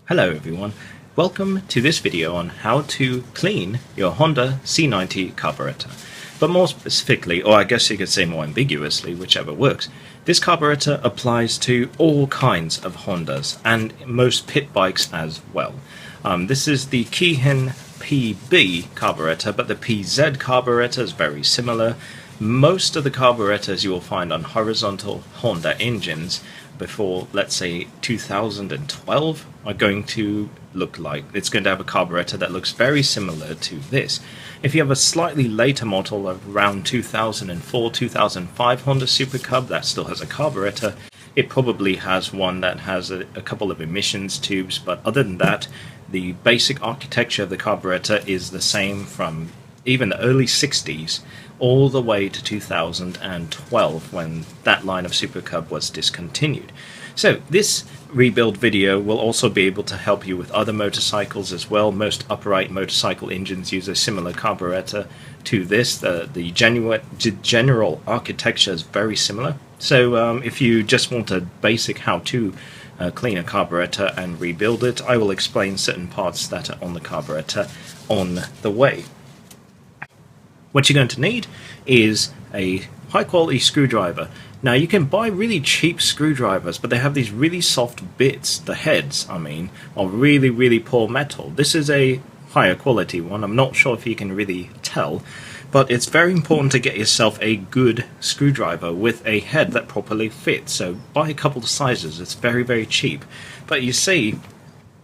Hello everyone, welcome to this video on how to clean your Honda C90 carburetor. But more specifically, or I guess you could say more ambiguously, whichever works, this carburetor applies to all kinds of Hondas and most pit bikes as well. This is the Keihin PB carburetor, but the PZ carburetor is very similar. Most of the carburetors you will find on horizontal Honda engines before, let's say, 2012 are going to look like. It's going to have a carburetor that looks very similar to this. If you have a slightly later model of around 2004, 2005 Honda Super Cub that still has a carburetor, it probably has one that has a couple of emissions tubes, but other than that, the basic architecture of the carburetor is the same from even the early 60s all the way to 2012 when that line of Super Cub was discontinued. So this rebuild video will also be able to help you with other motorcycles as well. Most upright motorcycle engines use a similar carburetor to this. The general architecture is very similar. So if you just want a basic how-to clean a carburetor and rebuild it, I will explain certain parts that are on the carburetor on the way. What you're going to need is a high quality screwdriver. Now you can buy really cheap screwdrivers, but they have these really soft bits, the heads I mean, are really poor metal. This is a higher quality one. I'm not sure if you can really tell, but it's very important to get yourself a good screwdriver with a head that properly fits. So buy a couple of sizes, it's very cheap. But you see,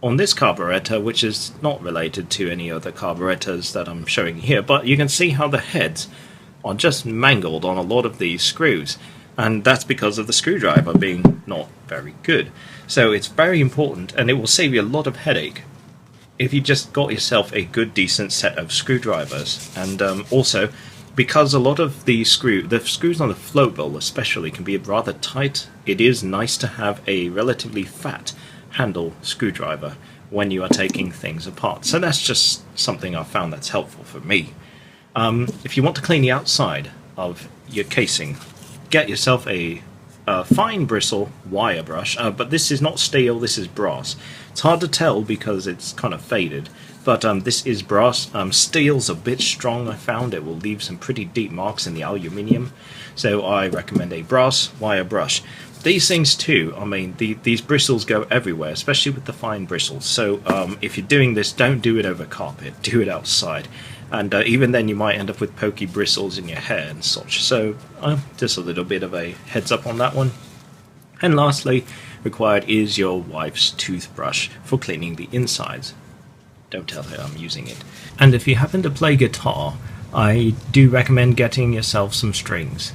on this carburetor, which is not related to any other carburetors that I'm showing here, but you can see how the heads are just mangled on a lot of these screws, and that's because of the screwdriver being not very good. So it's very important, and it will save you a lot of headache if you just got yourself a good decent set of screwdrivers. And also, because a lot of the screws on the float bowl especially can be rather tight, it is nice to have a relatively fat handle screwdriver when you are taking things apart. So that's just something I found that's helpful for me. If you want to clean the outside of your casing, get yourself a fine bristle wire brush, but this is not steel, this is brass. It's hard to tell because it's kind of faded, but this is brass. Steel's a bit strong, I found. It will leave some pretty deep marks in the aluminium, so I recommend a brass wire brush. These things too, I mean, these bristles go everywhere, especially with the fine bristles. So if you're doing this, don't do it over carpet, do it outside. And even then you might end up with pokey bristles in your hair and such. So just a little bit of a heads up on that one. And lastly, required is your wife's toothbrush for cleaning the insides. Don't tell her I'm using it. And if you happen to play guitar, I do recommend getting yourself some strings.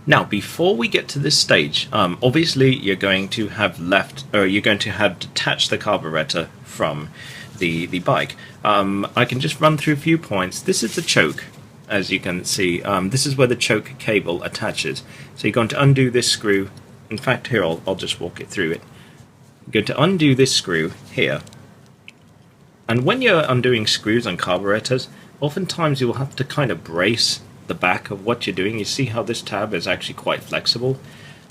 Now, before we get to this stage, obviously you're going to have detached the carburetor from the bike. I can just run through a few points. This is the choke, as you can see. This is where the choke cable attaches. So you're going to undo this screw. In fact, here I'll just walk it through it. You're going to undo this screw here. And when you're undoing screws on carburetors, oftentimes you will have to kind of brace the back of what you're doing. You see how this tab is actually quite flexible.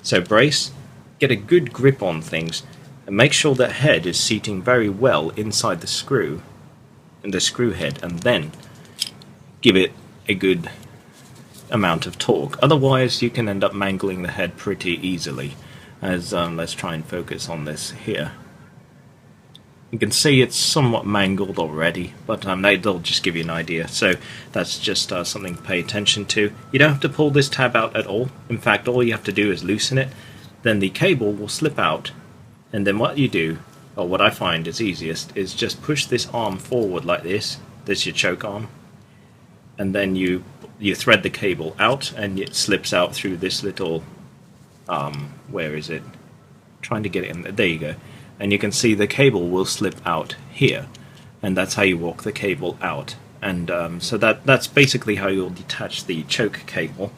So brace, get a good grip on things, and make sure that head is seating very well inside the screw, and the screw head, and then give it a good amount of torque. Otherwise you can end up mangling the head pretty easily. As let's try and focus on this here. You can see it's somewhat mangled already, but they'll just give you an idea. So that's just something to pay attention to. You don't have to pull this tab out at all. In fact, all you have to do is loosen it. Then the cable will slip out. And then what you do, or what I find is easiest, is just push this arm forward like this. This is your choke arm. And then you thread the cable out, and it slips out through this little, where is it? Trying to get it in there. There you go. And you can see the cable will slip out here, and that's how you walk the cable out. And so that's basically how you'll detach the choke cable.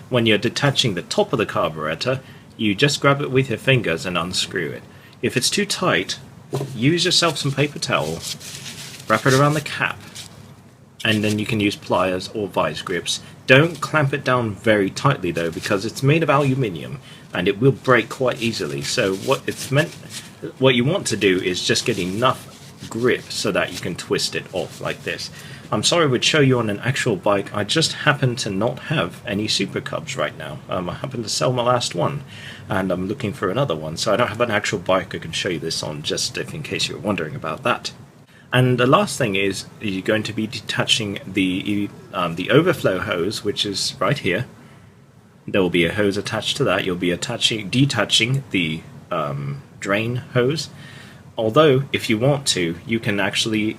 When you're detaching the top of the carburetor, you just grab it with your fingers and unscrew it. If it's too tight, use yourself some paper towel, wrap it around the cap, and then you can use pliers or vice grips. Don't clamp it down very tightly though, because it's made of aluminium and it will break quite easily. So what you want to do is just get enough grip so that you can twist it off like this. I'm sorry I would show you on an actual bike. I just happen to not have any Super Cubs right now. I happen to sell my last one and I'm looking for another one, so I don't have an actual bike I can show you this on, just if in case you're wondering about that. And the last thing is you're going to be detaching the overflow hose, which is right here. There will be a hose attached to that. You'll be detaching the drain hose. Although, if you want to, you can actually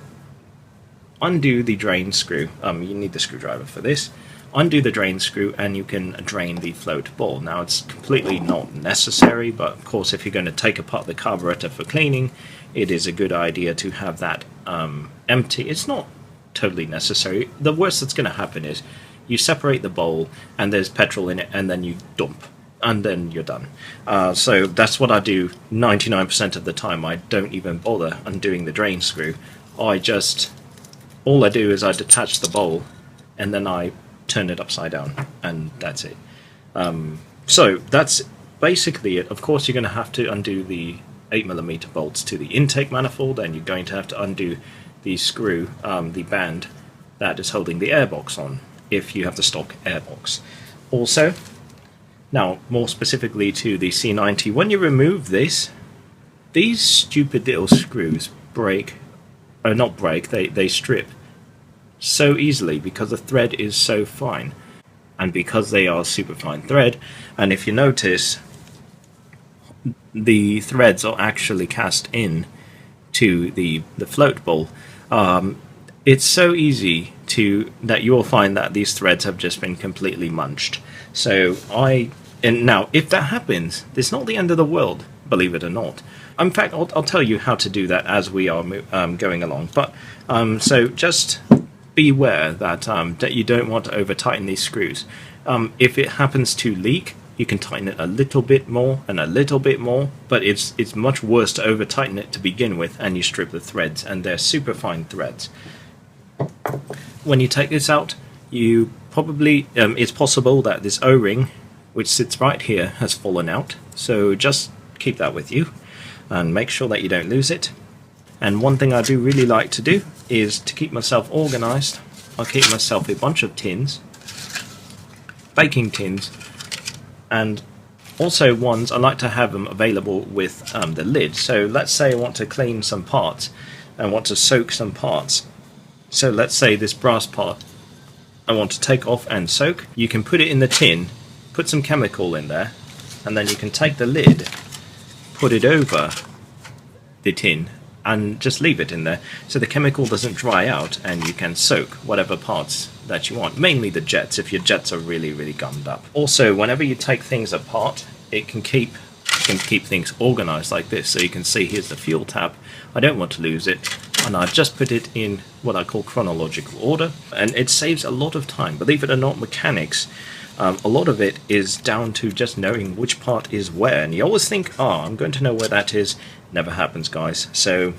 undo the drain screw. You need the screwdriver for this. Undo the drain screw and you can drain the float ball. Now it's completely not necessary, but of course if you're going to take apart the carburetor for cleaning, it is a good idea to have that empty. It's not totally necessary. The worst that's going to happen is you separate the bowl and there's petrol in it and then you dump and then you're done. So that's what I do 99% of the time. I don't even bother undoing the drain screw. All I do is I detach the bowl and then I turn it upside down and that's it. So that's basically it. Of course you're going to have to undo the 8mm bolts to the intake manifold, and you're going to have to undo the screw, the band that is holding the airbox on, if you have the stock airbox. Also, now more specifically to the C90, when you remove this, these stupid little screws they strip so easily because the thread is so fine, and because they are super fine thread, and if you notice the threads are actually cast in to the float bowl, it's so easy that you'll find that these threads have just been completely munched. And now if that happens, it's not the end of the world, believe it or not. In fact, I'll tell you how to do that as we are going along, but so just beware that you don't want to over tighten these screws. If it happens to leak, you can tighten it a little bit more and a little bit more, but it's much worse to over tighten it to begin with and you strip the threads, and they're super fine threads. When you take this out, you probably it's possible that this O-ring, which sits right here, has fallen out, so just keep that with you and make sure that you don't lose it. And one thing I do really like to do is to keep myself organized. I'll keep myself a bunch of tins, baking tins, and also ones I like to have them available with the lid. So let's say I want to clean some parts and want to soak some parts. So let's say this brass part I want to take off and soak. You can put it in the tin, put some chemical in there, and then you can take the lid, put it over the tin, and just leave it in there so the chemical doesn't dry out and you can soak whatever parts that you want, mainly the jets if your jets are really, really gummed up. Also, whenever you take things apart, it can keep things organized like this. So you can see here's the fuel tap. I don't want to lose it, and I just put it in what I call chronological order, and it saves a lot of time. Believe it or not, mechanics, a lot of it is down to just knowing which part is where, and you always think, I'm going to know where that is. Never happens, guys. So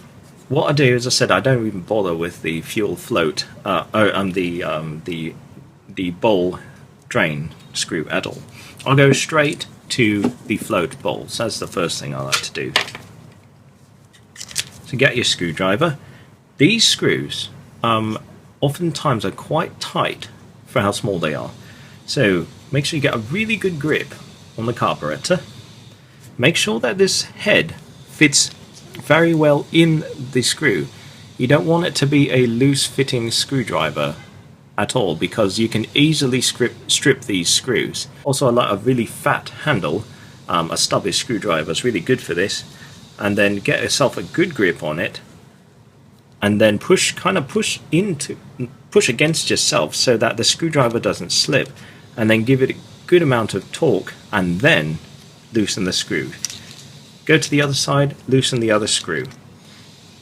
what I do, as I said, I don't even bother with the fuel float the bowl drain screw at all. I'll go straight to the float bowls. That's the first thing I like to do. So get your screwdriver. These screws oftentimes are quite tight for how small they are. So make sure you get a really good grip on the carburetor. Make sure that this head fits very well in the screw. You don't want it to be a loose fitting screwdriver at all, because you can easily strip these screws. Also, I like a really fat handle. A stubby screwdriver is really good for this. And then get yourself a good grip on it, and then push against yourself so that the screwdriver doesn't slip, and then give it a good amount of torque, and then loosen the screw. Go to the other side, loosen the other screw.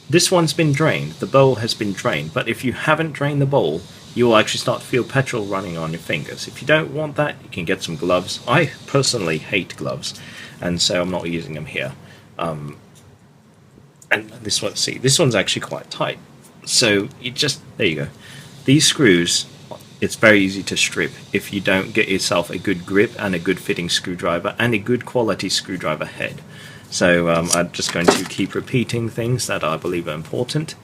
This one's been drained, the bowl has been drained, but if you haven't drained the bowl, you will actually start to feel petrol running on your fingers. If you don't want that, you can get some gloves. I personally hate gloves, and so I'm not using them here. And this one, see, this one's actually quite tight. So you just, there you go. these screws, it's very easy to strip if you don't get yourself a good grip and a good fitting screwdriver and a good quality screwdriver head. So I'm just going to keep repeating things that I believe are important.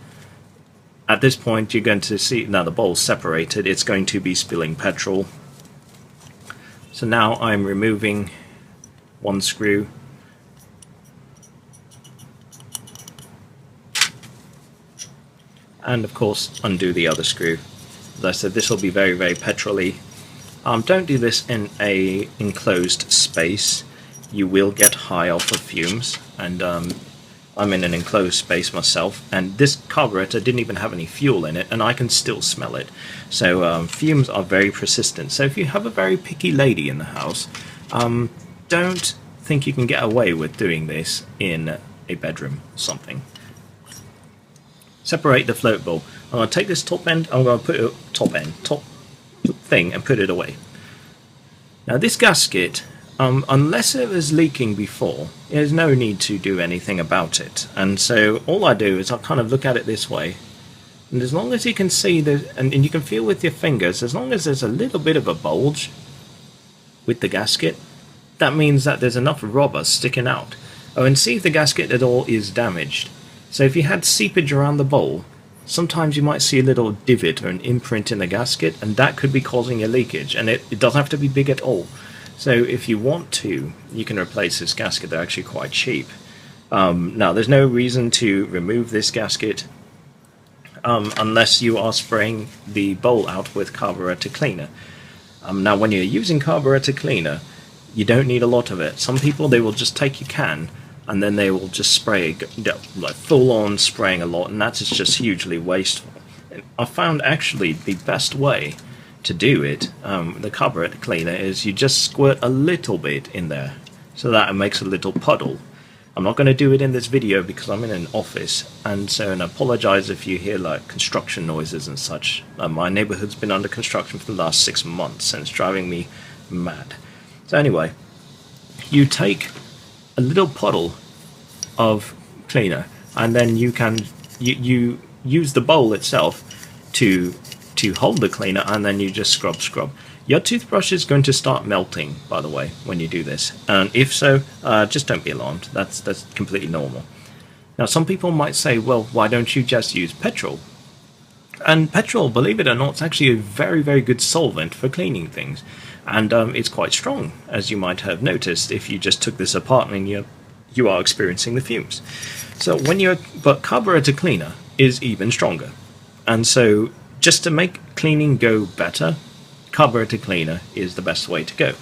At this point, you're going to see now the bowl's separated. It's going to be spilling petrol. So now I'm removing one screw. And of course, undo the other screw. As I said, this will be very, very petrol-y. Don't do this in a enclosed space. You will get high off of fumes, and I'm in an enclosed space myself, and this carburetor didn't even have any fuel in it, and I can still smell it. So fumes are very persistent. So if you have a very picky lady in the house, don't think you can get away with doing this in a bedroom or something. Separate the float bowl. I'm going to take this top end, I'm going to put it top thing and put it away. Now this gasket, unless it was leaking before, there's no need to do anything about it. And so all I do is I kind of look at it this way, and as long as you can see, and you can feel with your fingers, as long as there's a little bit of a bulge with the gasket, that means that there's enough rubber sticking out. Oh, and see if the gasket at all is damaged. So if you had seepage around the bowl, sometimes you might see a little divot or an imprint in the gasket, and that could be causing a leakage, and it doesn't have to be big at all. So if you want to, you can replace this gasket. They're actually quite cheap. Now, there's no reason to remove this gasket unless you are spraying the bowl out with carburetor cleaner. Now, when you're using carburetor cleaner, you don't need a lot of it. Some people, they will just take your can, and then they will just spray, like full-on spraying a lot, and that's just hugely wasteful. And I found actually the best way to do it, the carburetor cleaner, is you just squirt a little bit in there, so that it makes a little puddle. I'm not going to do it in this video because I'm in an office, and so, and I apologize if you hear like construction noises and such. My neighborhood's been under construction for the last 6 months, and it's driving me mad. So anyway, you take a little puddle of cleaner, and then you can you use the bowl itself to hold the cleaner, and then you just scrub. Your toothbrush is going to start melting, by the way, when you do this, and if so, just don't be alarmed. That's completely normal. Now, some people might say, well, why don't you just use petrol? And petrol, believe it or not, is actually a very, very good solvent for cleaning things. And it's quite strong, as you might have noticed if you just took this apart and you are experiencing the fumes. So but carburetor cleaner is even stronger. And so just to make cleaning go better, carburetor cleaner is the best way to go.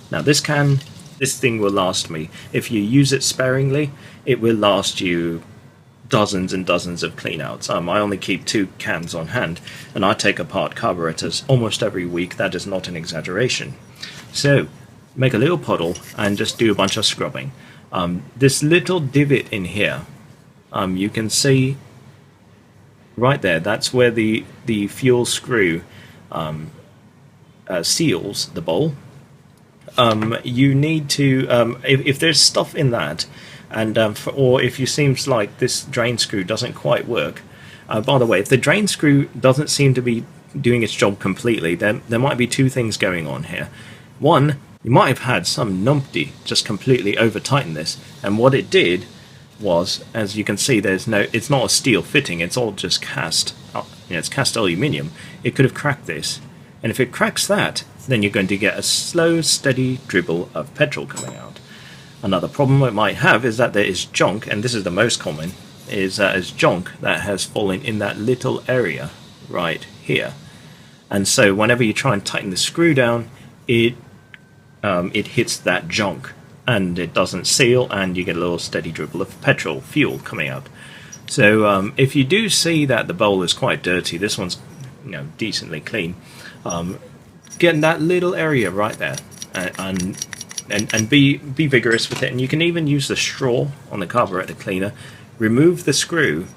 Now this thing will last me. If you use it sparingly, it will last you dozens and dozens of cleanouts. I only keep 2 cans on hand, and I take apart carburetors almost every week. That is not an exaggeration. So make a little puddle and just do a bunch of scrubbing. This little divot in here, you can see right there, that's where the fuel screw seals the bowl. You need to, if there's stuff in that, and or if you seems like this drain screw doesn't quite work. By the way, if the drain screw doesn't seem to be doing its job completely, then there might be 2 things going on here. One, you might have had some numpty just completely over tighten this, and what it did was, as you can see, it's not a steel fitting, it's all just cast. It's cast aluminium. It could have cracked this, and if it cracks that, then you're going to get a slow, steady dribble of petrol coming out. Another problem it might have is that there is junk, and this is the most common, is that there's junk that has fallen in that little area right here. And so whenever you try and tighten the screw down, it hits that junk, and it doesn't seal, and you get a little steady dribble of fuel coming out. So if you do see that the bowl is quite dirty, this one's decently clean, get in that little area right there, and be vigorous with it. And you can even use the straw on the carburetor cleaner, remove the screw,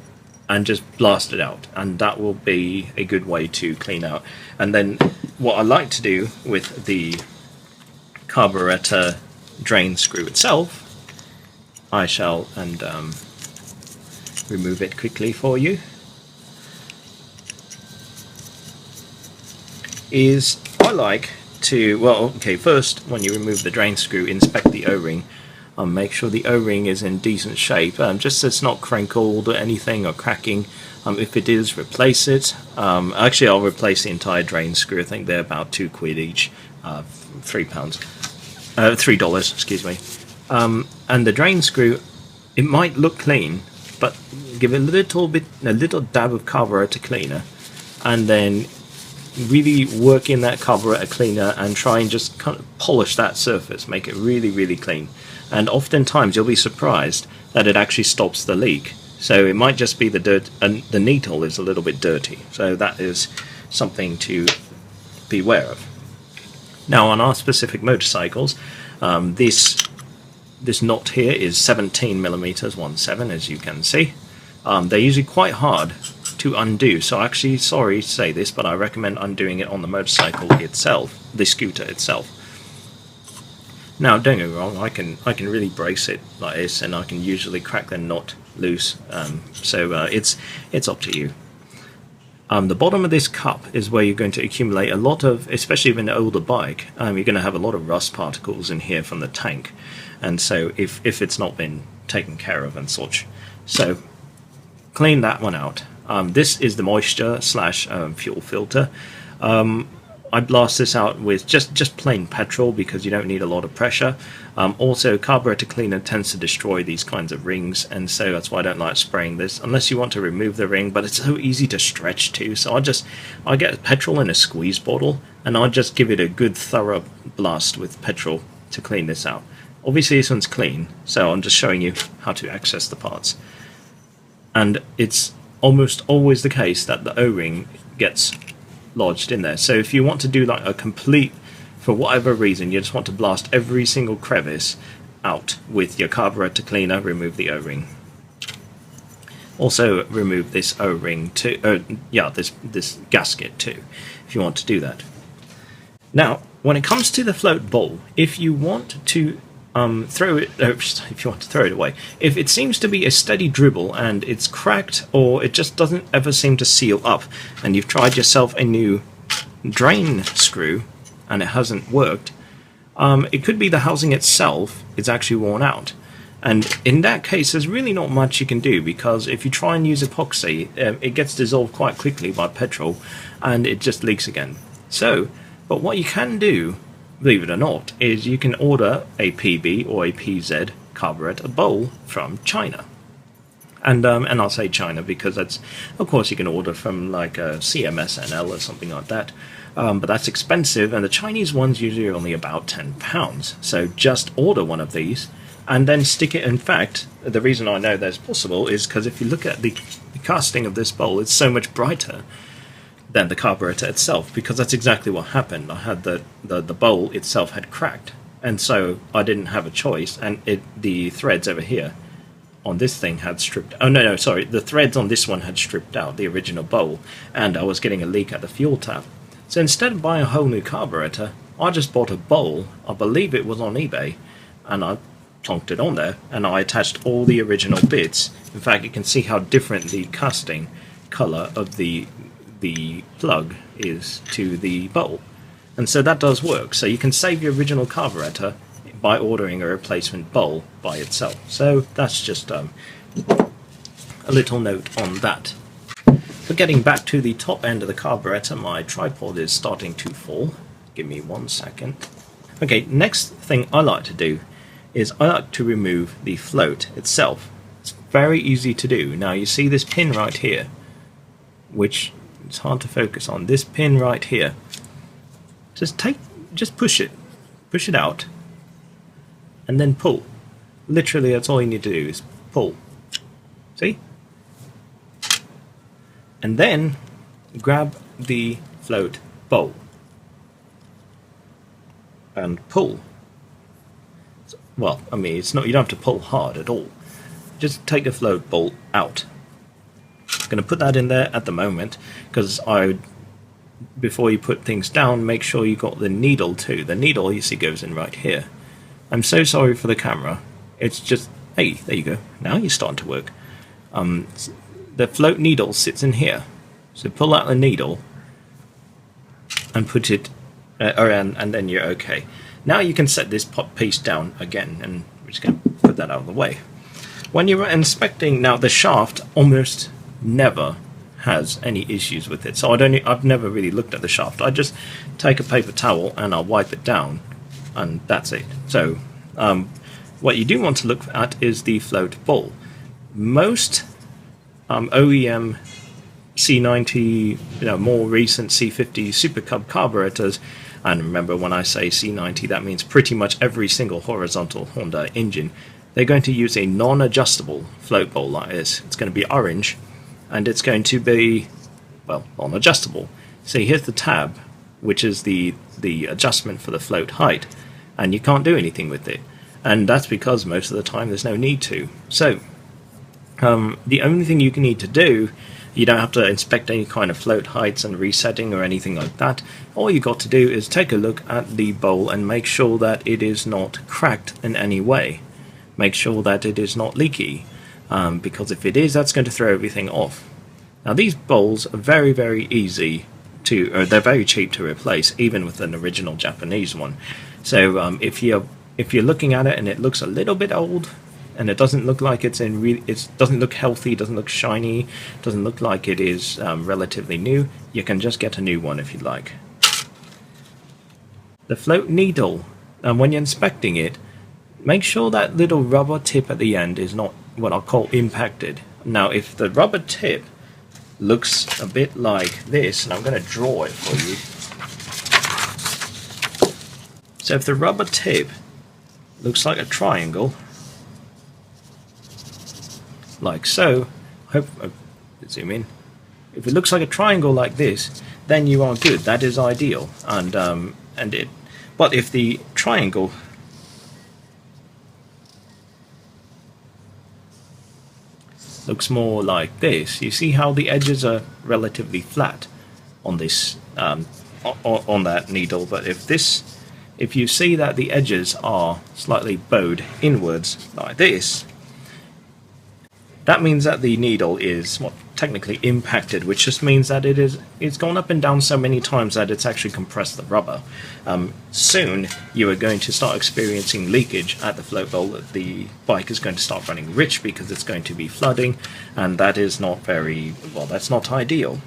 and just blast it out, and that will be a good way to clean out. And then what I like to do with the carburetor drain screw itself, I shall remove it quickly for you. is I like to, well, okay, first when you remove the drain screw, inspect the O-ring. Make sure the O-ring is in decent shape, just so it's not crinkled or anything or cracking. If it is, replace it. Actually, I'll replace the entire drain screw. I think they're about £2 each, $3, excuse me. And the drain screw, it might look clean, but give it a little dab of carburetor cleaner, and then really work in that carburetor cleaner and try and just kind of polish that surface, make it really, really clean. And oftentimes you'll be surprised that it actually stops the leak. So it might just be the dirt, and the needle is a little bit dirty. So that is something to be aware of. Now on our specific motorcycles, this knot here is 17 millimeters, 1/7, as you can see. They're usually quite hard to undo, so actually, sorry to say this, but I recommend undoing it on the motorcycle itself, the scooter itself. Now, don't get me wrong, I can really brace it like this, and I can usually crack the knot loose. It's up to you. The bottom of this cup is where you're going to accumulate a lot of, especially with an older bike, you're going to have a lot of rust particles in here from the tank, and so if it's not been taken care of and such, so clean that one out. This is the moisture / fuel filter. I blast this out with just plain petrol because you don't need a lot of pressure. Also, carburetor cleaner tends to destroy these kinds of rings, and so that's why I don't like spraying this unless you want to remove the ring, but it's so easy to stretch too. So I get petrol in a squeeze bottle, and I just give it a good thorough blast with petrol to clean this out. Obviously this one's clean, so I'm just showing you how to access the parts. And it's almost always the case that the O-ring gets lodged in there. So if you want to do like a complete, for whatever reason, you just want to blast every single crevice out with your carburetor cleaner, remove the O-ring. Also remove this O-ring too, this gasket too, if you want to do that. Now, when it comes to the float bowl, if you want to if you want to throw it away, if it seems to be a steady dribble and it's cracked, or it just doesn't ever seem to seal up, and you've tried yourself a new drain screw and it hasn't worked, it could be the housing itself is actually worn out. And in that case, there's really not much you can do, because if you try and use epoxy, it gets dissolved quite quickly by petrol and it just leaks again. But what you can do, believe it or not, is you can order a PB or a PZ carburetor bowl from China. And I'll say China because that's, of course, you can order from like a CMSNL or something like that. But that's expensive, and the Chinese ones usually are only about £10. So just order one of these and then stick it. In fact, the reason I know that's possible is because if you look at the casting of this bowl, it's so much brighter than the carburetor itself, because that's exactly what happened. I had the bowl itself had cracked, and so I didn't have a choice, and the threads over here on this thing had stripped. Oh no, sorry, the threads on this one had stripped out, the original bowl, and I was getting a leak at the fuel tap. So instead of buying a whole new carburetor, I just bought a bowl. I believe it was on eBay, and I plonked it on there, and I attached all the original bits. In fact, you can see how different the casting color of the plug is to the bowl, and so that does work. So you can save your original carburetor by ordering a replacement bowl by itself. So that's just a little note on that. But getting back to the top end of the carburetor, my tripod is starting to fall. Give me 1 second. Okay, next thing I like to do is I like to remove the float itself. It's very easy to do. Now you see this pin right here, which it's hard to focus on. This pin right here. Just push it out, and then pull. Literally, that's all you need to do is pull. See? And then grab the float bowl and pull. Well, I mean, it's not. You don't have to pull hard at all. Just take the float bowl out. I'm going to put that in there at the moment because before you put things down, make sure you got the needle too. The needle, you see, goes in right here. I'm so sorry for the camera. It's just, hey, there you go. Now you're starting to work. The float needle sits in here. So pull out the needle and put it around, and then you're okay. Now you can set this piece down again, and we're just going to put that out of the way. When you're inspecting, now the shaft almost never has any issues with it, so I've never really looked at the shaft. I just take a paper towel and I'll wipe it down, and that's it. So what you do want to look at is the float ball. Most OEM C90, more recent C50 Super Cub carburetors, and remember when I say C90, that means pretty much every single horizontal Honda engine, they're going to use a non-adjustable float bowl like this. It's going to be orange, and it's going to be, well, non-adjustable. See, here's the tab, which is the adjustment for the float height, and you can't do anything with it. And that's because most of the time there's no need to. So, the only thing you need to do, you don't have to inspect any kind of float heights and resetting or anything like that. All you got to do is take a look at the bowl and make sure that it is not cracked in any way. Make sure that it is not leaky, because if it is, that's going to throw everything off. Now these bowls are very, very easy to, or they're very cheap to replace, even with an original Japanese one. So if you're looking at it and it looks a little bit old, and it doesn't look like it doesn't look healthy, doesn't look shiny, doesn't look like it is relatively new, you can just get a new one if you'd like. The float needle, when you're inspecting it, make sure that little rubber tip at the end is not what I'll call impacted. Now if the rubber tip looks a bit like this, and I'm going to draw it for you. So if the rubber tip looks like a triangle, like so, zoom in. If it looks like a triangle like this, then you are good. That is ideal. But if the triangle looks more like this, you see how the edges are relatively flat on this on that needle. But if you see that the edges are slightly bowed inwards like this, that means that the needle is technically impacted, which just means that it's gone up and down so many times that it's actually compressed the rubber. Soon you are going to start experiencing leakage at the float bowl. The bike is going to start running rich because it's going to be flooding, and that is not very well. That's not ideal.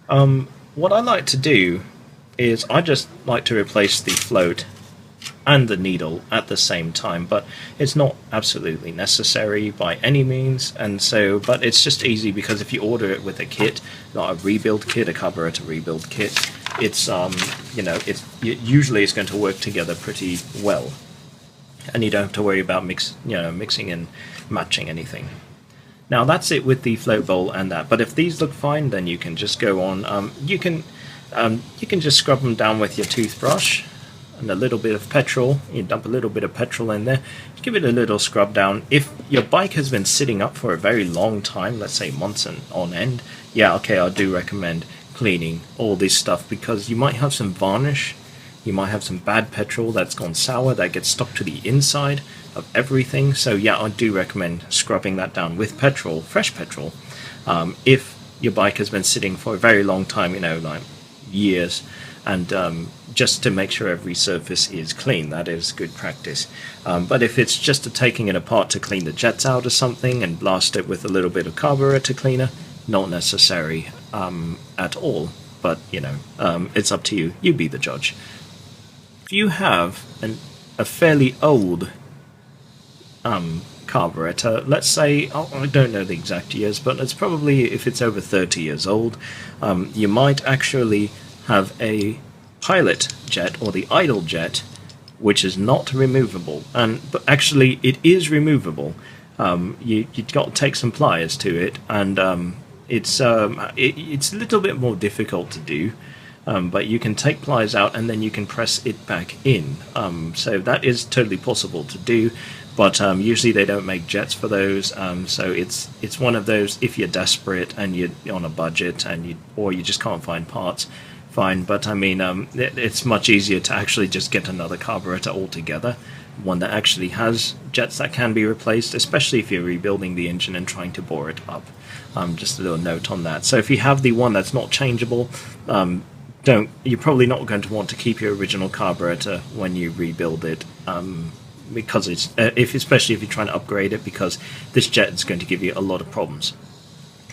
What I like to do is I just like to replace the float and the needle at the same time, but it's not absolutely necessary by any means. And so, but it's just easy because if you order it with a kit, not a rebuild kit, a carburetor rebuild kit, it's usually it's going to work together pretty well, and you don't have to worry about mixing and matching anything. Now that's it with the float bowl and that. But if these look fine, then you can just go on. You can just scrub them down with your toothbrush and a little bit of petrol. You dump a little bit of petrol in there, give it a little scrub down. If your bike has been sitting up for a very long time, let's say months and on end, yeah, okay, I do recommend cleaning all this stuff, because you might have some varnish, you might have some bad petrol that's gone sour that gets stuck to the inside of everything. So yeah, I do recommend scrubbing that down with petrol, fresh petrol. If your bike has been sitting for a very long time, like years, and just to make sure every surface is clean. That is good practice. But if it's just taking it apart to clean the jets out or something and blast it with a little bit of carburetor cleaner, not necessary at all. But it's up to you. You be the judge. If you have a fairly old carburetor, let's say, I don't know the exact years, but it's probably, if it's over 30 years old, you might actually have a pilot jet or the idle jet, which is not removable. But actually it is removable. You've got to take some pliers to it, and it's a little bit more difficult to do, but you can take pliers out and then you can press it back in. So that is totally possible to do, but usually they don't make jets for those. So it's one of those, if you're desperate and you're on a budget or you just can't find parts, fine. But I mean, it's much easier to actually just get another carburetor altogether, one that actually has jets that can be replaced, especially if you're rebuilding the engine and trying to bore it up. Just a little note on that. So if you have the one that's not changeable, you're probably not going to want to keep your original carburetor when you rebuild it, because it's especially if you're trying to upgrade it, because this jet is going to give you a lot of problems.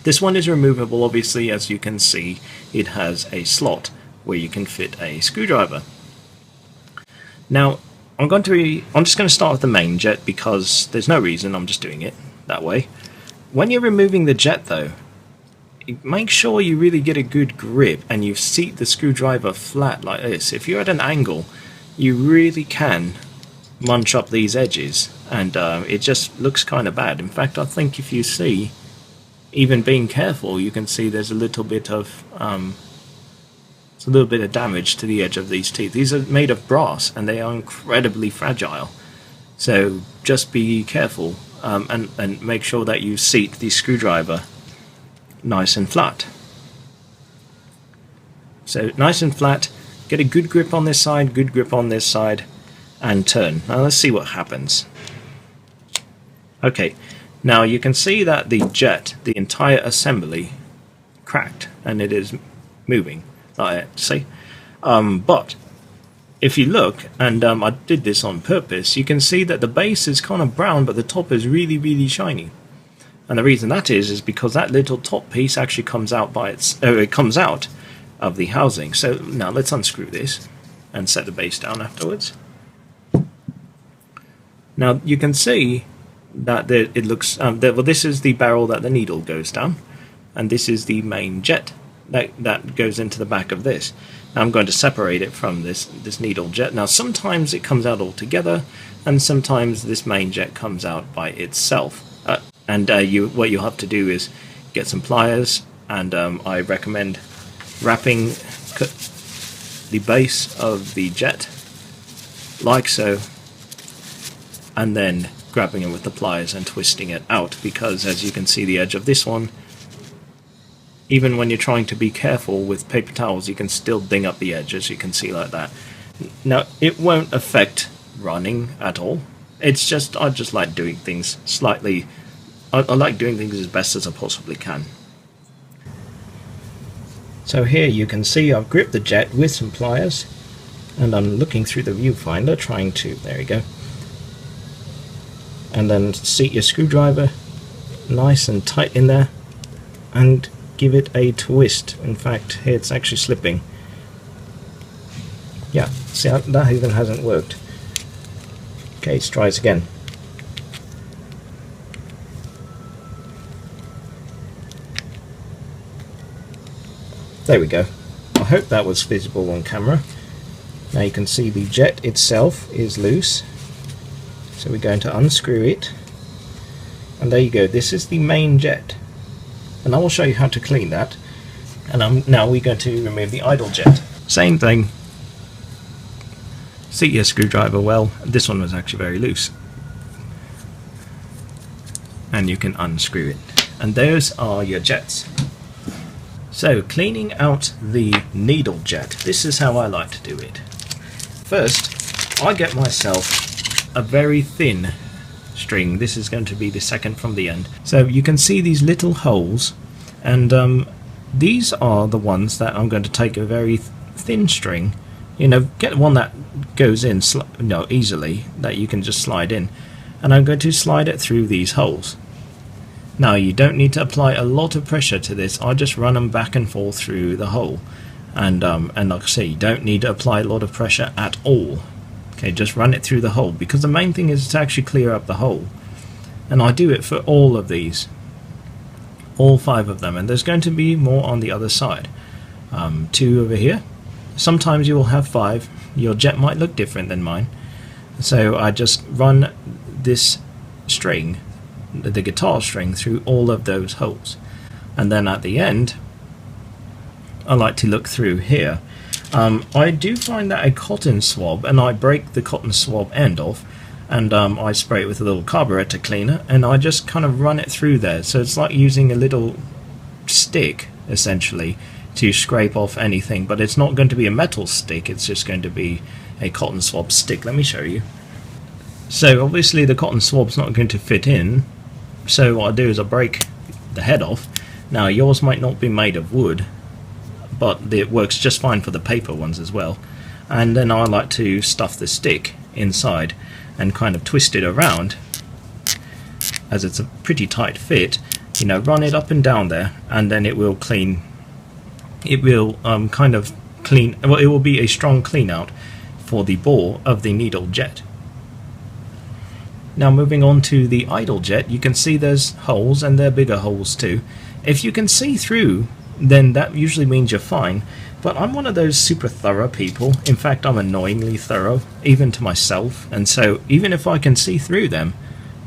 This one is removable, obviously. As you can see, it has a slot where you can fit a screwdriver. Now I'm just going to start with the main jet because there's no reason, I'm just doing it that way. When you're removing the jet though, make sure you really get a good grip and you seat the screwdriver flat like this. If you're at an angle, you really can munch up these edges, and it just looks kind of bad. In fact, I think if you see, even being careful, you can see there's a little bit of damage to the edge of these teeth. These are made of brass and they are incredibly fragile, so just be careful, and make sure that you seat the screwdriver nice and flat. So nice and flat, get a good grip on this side, good grip on this side, and turn. Now let's see what happens. Okay, now you can see that the jet, the entire assembly, cracked, and it is moving like that, see? But if you look, and I did this on purpose, you can see that the base is kind of brown but the top is really, really shiny. And the reason that is because that little top piece actually comes out it comes out of the housing. So now let's unscrew this and set the base down afterwards. Now you can see that it looks well, this is the barrel that the needle goes down, and this is the main jet that goes into the back of this. Now I'm going to separate it from this needle jet. Now sometimes it comes out all together, and sometimes this main jet comes out by itself. What you'll have to do is get some pliers, and I recommend wrapping the base of the jet like so, and then grabbing it with the pliers and twisting it out, because as you can see, the edge of this one, even when you're trying to be careful with paper towels, you can still ding up the edge, as you can see like that. Now it won't affect running at all. It's just, I just like doing things slightly, I like doing things as best as I possibly can. So here you can see I've gripped the jet with some pliers, and I'm looking through the viewfinder trying to, there we go, and then seat your screwdriver nice and tight in there and give it a twist. In fact, here it's actually slipping. Yeah, see, that even hasn't worked. Okay, let's try it again. There we go. I hope that was visible on camera. Now you can see the jet itself is loose, so we're going to unscrew it, and there you go. This is the main jet, and I will show you how to clean that. And now we're going to remove the idle jet. Same thing. Seat your screwdriver well. This one was actually very loose, and you can unscrew it, and those are your jets. So cleaning out the needle jet, this is how I like to do it. First, I get myself a very thin string. This is going to be the second from the end. So you can see these little holes, and these are the ones that I'm going to take a very thin string, get one that goes in easily, that you can just slide in, and I'm going to slide it through these holes. Now you don't need to apply a lot of pressure to this. I just run them back and forth through the hole, and like I say, you don't need to apply a lot of pressure at all. Okay, just run it through the hole, because the main thing is to actually clear up the hole. And I do it for all of these, all 5 of them, and there's going to be more on the other side. 2 over here. Sometimes you will have 5. Your jet might look different than mine. So I just run this string, the guitar string, through all of those holes, and then at the end I like to look through here. I do find that a cotton swab, and I break the cotton swab end off, and I spray it with a little carburetor cleaner, and I just kind of run it through there. So it's like using a little stick essentially to scrape off anything, but it's not going to be a metal stick, it's just going to be a cotton swab stick. Let me show you. So obviously the cotton swab's not going to fit in, so what I do is I break the head off. Now yours might not be made of wood, but it works just fine for the paper ones as well. And then I like to stuff the stick inside and kind of twist it around, as it's a pretty tight fit, you know, run it up and down there, and then it will clean. It will kind of clean, well, it will be a strong clean out for the bore of the needle jet. Now moving on to the idle jet, you can see there's holes, and they're bigger holes too. If you can see through, then that usually means you're fine, but I'm one of those super thorough people. In fact, I'm annoyingly thorough, even to myself, and so even if I can see through them,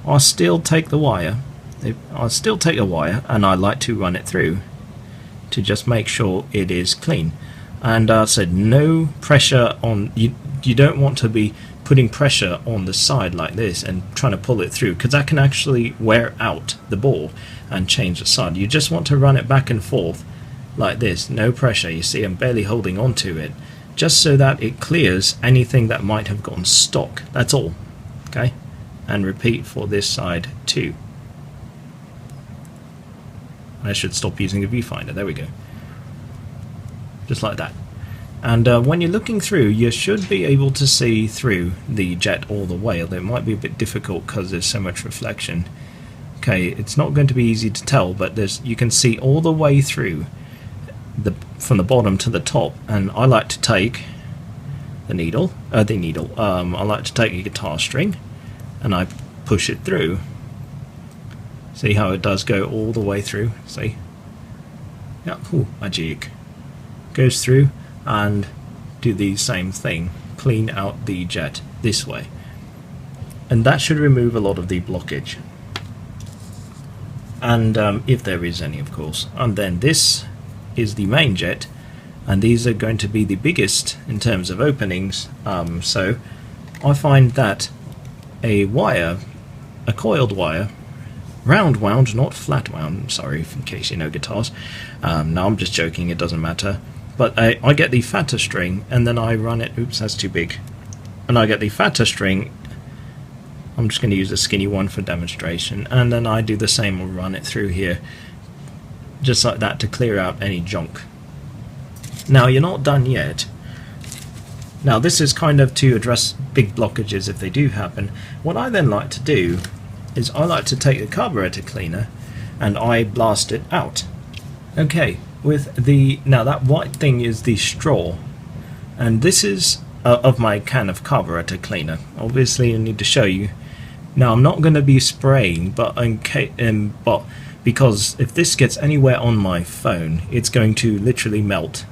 I'll still take the wire. I'll still take a wire, and I like to run it through to just make sure it is clean. And I said no pressure on, you don't want to be putting pressure on the side like this and trying to pull it through, because that can actually wear out the bore and change the side. You just want to run it back and forth like this, no pressure. You see I'm barely holding on to it, just so that it clears anything that might have gotten stuck. That's all. Okay, and repeat for this side too. I should stop using the viewfinder. There we go. Just like that. And when you're looking through, you should be able to see through the jet all the way. Although it might be a bit difficult because there's so much reflection. Okay, it's not going to be easy to tell, but you can see all the way through, from the bottom to the top. And I like to take the needle. I like to take a guitar string, and I push it through. See how it does go all the way through? See? Yeah, cool, magic. Goes through, and do the same thing. Clean out the jet this way. And that should remove a lot of the blockage. And if there is any, of course. And then this is the main jet, and these are going to be the biggest in terms of openings. So I find that a coiled wire, round wound, not flat wound, sorry, in case you know guitars. No, I'm just joking, it doesn't matter. But I get the fatter string, and then I run it, oops, that's too big. And I get the fatter string, I'm just going to use a skinny one for demonstration, and then I do the same, or run it through here, just like that, to clear out any junk. Now you're not done yet. Now this is kind of to address big blockages if they do happen. What I then like to do is I like to take the carburetor cleaner and I blast it out. Okay, now that white thing is the straw, and this is of my can of carburetor cleaner. Obviously I need to show you. Now I'm not going to be spraying, but because if this gets anywhere on my phone, it's going to literally melt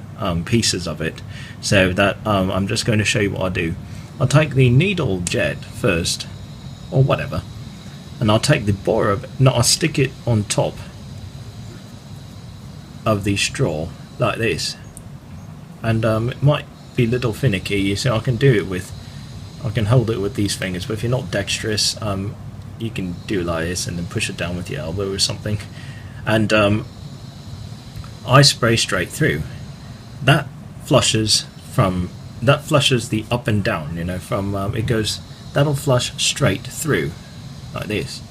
pieces of it. So that I'm just going to show you what I do. I'll take the needle jet first, or whatever, and I'll take the bore of it. No, I'll stick it on top of the straw like this, and it might be a little finicky. You see, I can hold it with these fingers, but if you're not dexterous, you can do it like this and then push it down with your elbow or something, and I spray straight through. That flushes the up and down, you know, from that'll flush straight through like this.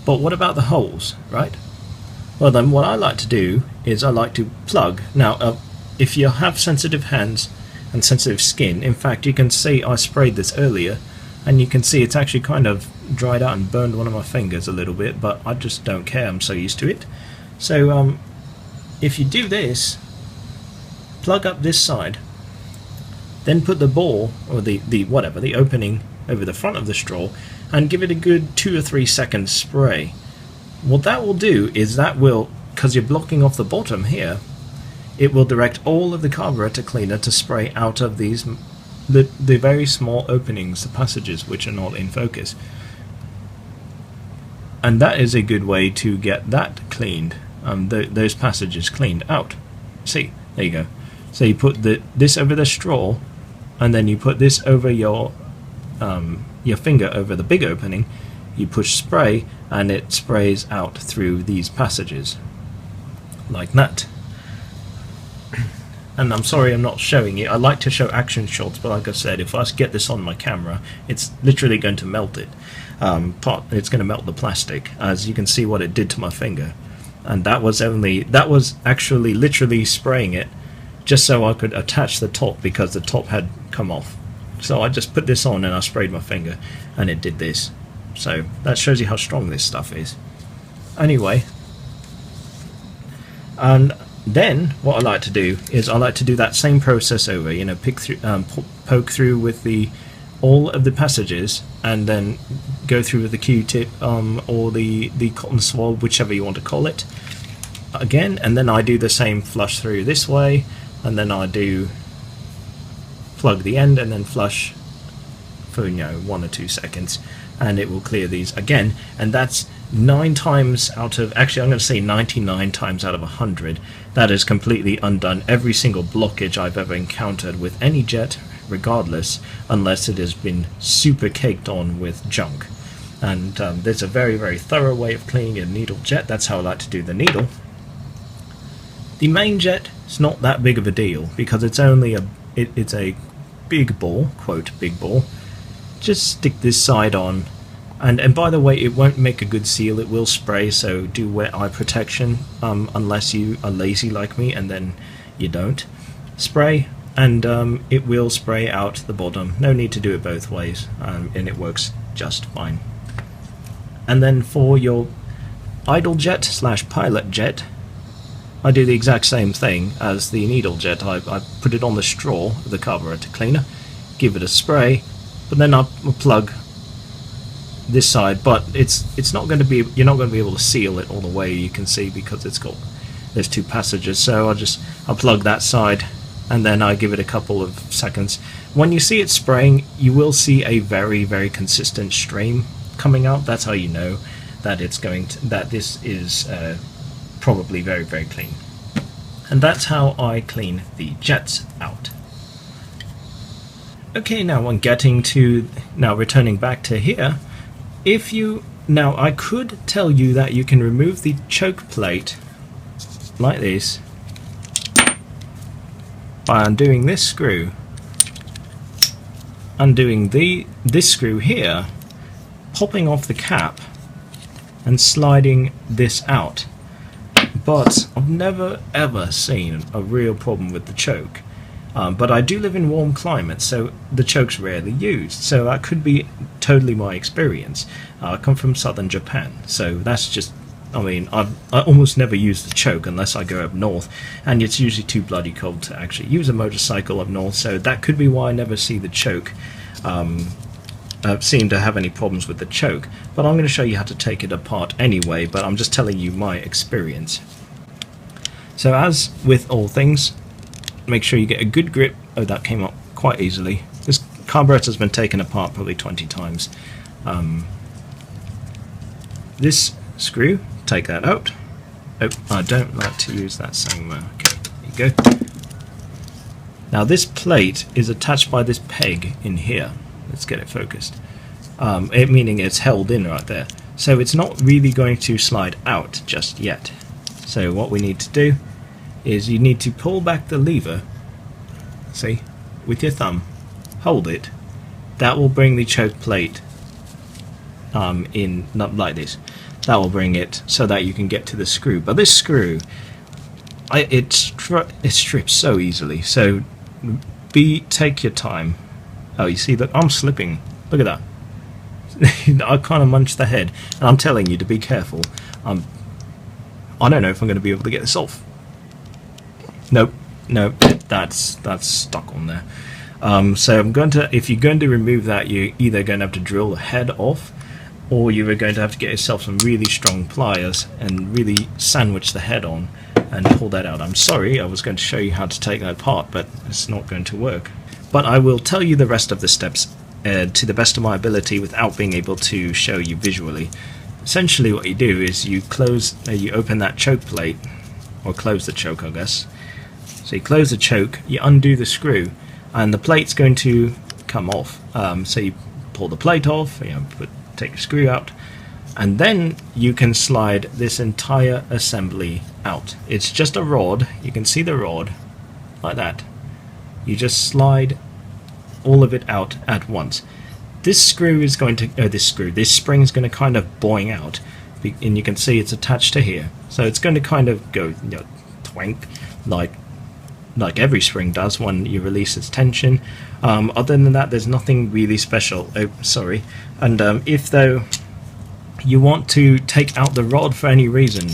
But what about the holes, right? Well then, what I like to do is I like to plug. Now if you have sensitive hands and sensitive skin, in fact you can see I sprayed this earlier, and you can see it's actually kind of dried out and burned one of my fingers a little bit, but I just don't care, I'm so used to it. So if you do this, plug up this side, then put the bore, or the opening over the front of the straw, and give it a good 2 or 3 second spray. What that will do is because you're blocking off the bottom here, it will direct all of the carburetor cleaner to spray out of the very small openings, the passages which are not in focus. And that is a good way to get that cleaned, those passages cleaned out. See, there you go. So you put this over the straw, and then you put this over your finger over the big opening. You push spray, and it sprays out through these passages like that. And I'm sorry I'm not showing it. I like to show action shots, but like I said, if I get this on my camera, it's literally going to melt it. It's going to melt the plastic, as you can see what it did to my finger. And that was actually literally spraying it just so I could attach the top because the top had come off. So I just put this on and I sprayed my finger and it did this. So that shows you how strong this stuff is. Anyway, and then what I like to do is I like to do that same process over, you know, pick through, poke through with all of the passages, and then go through with the Q-tip or the cotton swab, whichever you want to call it, again, and then I do the same flush through this way, and then I do plug the end and then flush for, you know, 1 or 2 seconds, and it will clear these again. And that's 9 times out of, actually I'm going to say 99 times out of 100, that has completely undone every single blockage I've ever encountered with any jet, regardless, unless it has been super caked on with junk. And there's a very, very thorough way of cleaning a needle jet. That's how I like to do the needle. The main jet is not that big of a deal because it's only it's a big ball, quote big ball. Just stick this side on, and by the way, it won't make a good seal. It will spray, so do wet eye protection unless you are lazy like me, and then you don't spray, and it will spray out the bottom. No need to do it both ways, and it works just fine. And then for your idle jet / pilot jet, I do the exact same thing as the needle jet. I put it on the straw of the carburetor cleaner, give it a spray, but then I plug this side. But it's not going to be, you're not going to be able to seal it all the way, you can see, because there's 2 passages. So I plug that side, and then I give it a couple of seconds. When you see it spraying, you will see a very, very consistent stream coming out. That's how you know that this is probably very, very clean. And that's how I clean the jets out. Okay, now returning back to here, now I could tell you that you can remove the choke plate like this by undoing this screw, undoing this screw here, popping off the cap and sliding this out. But I've never ever seen a real problem with the choke. But I do live in warm climates, so the choke's rarely used. So that could be totally my experience. I come from southern Japan, so that's just, I mean, I almost never use the choke unless I go up north, and it's usually too bloody cold to actually use a motorcycle up north, so that could be why I never see the choke. Seem to have any problems with the choke, but I'm going to show you how to take it apart anyway, but I'm just telling you my experience. So as with all things, make sure you get a good grip. Oh, that came up quite easily. This carburetor's been taken apart probably 20 times. This screw, take that out. Oh, I don't like to use that same okay, there you go. Now this plate is attached by this peg in here. Let's get it focused. Meaning it's held in right there. So it's not really going to slide out just yet. So what we need to do is you need to pull back the lever, see, with your thumb, hold it. That will bring the choke plate in, not like this. That will bring it so that you can get to the screw. But this screw, it strips so easily. So take your time. Oh, you see that I'm slipping. Look at that. I kind of munched the head, and I'm telling you to be careful. I don't know if I'm going to be able to get this off. Nope, that's stuck on there. So if you're going to remove that, you're either going to have to drill the head off, or you're going to have to get yourself some really strong pliers and really sandwich the head on and pull that out. I'm sorry, I was going to show you how to take that apart, but it's not going to work. But I will tell you the rest of the steps to the best of my ability without being able to show you visually. Essentially what you do is you open that choke plate, or close the choke, I guess. So you close the choke, you undo the screw, and the plate's going to come off. So you pull the plate off, take the screw out, and then you can slide this entire assembly out. It's just a rod, you can see the rod, like that. You just slide all of it out at once. This screw is going to, this spring is going to kind of boing out, and you can see it's attached to here. So it's going to kind of go, twank, like like every spring does when you release its tension. Other than that, there's nothing really special. Oh, sorry. And if though you want to take out the rod for any reason,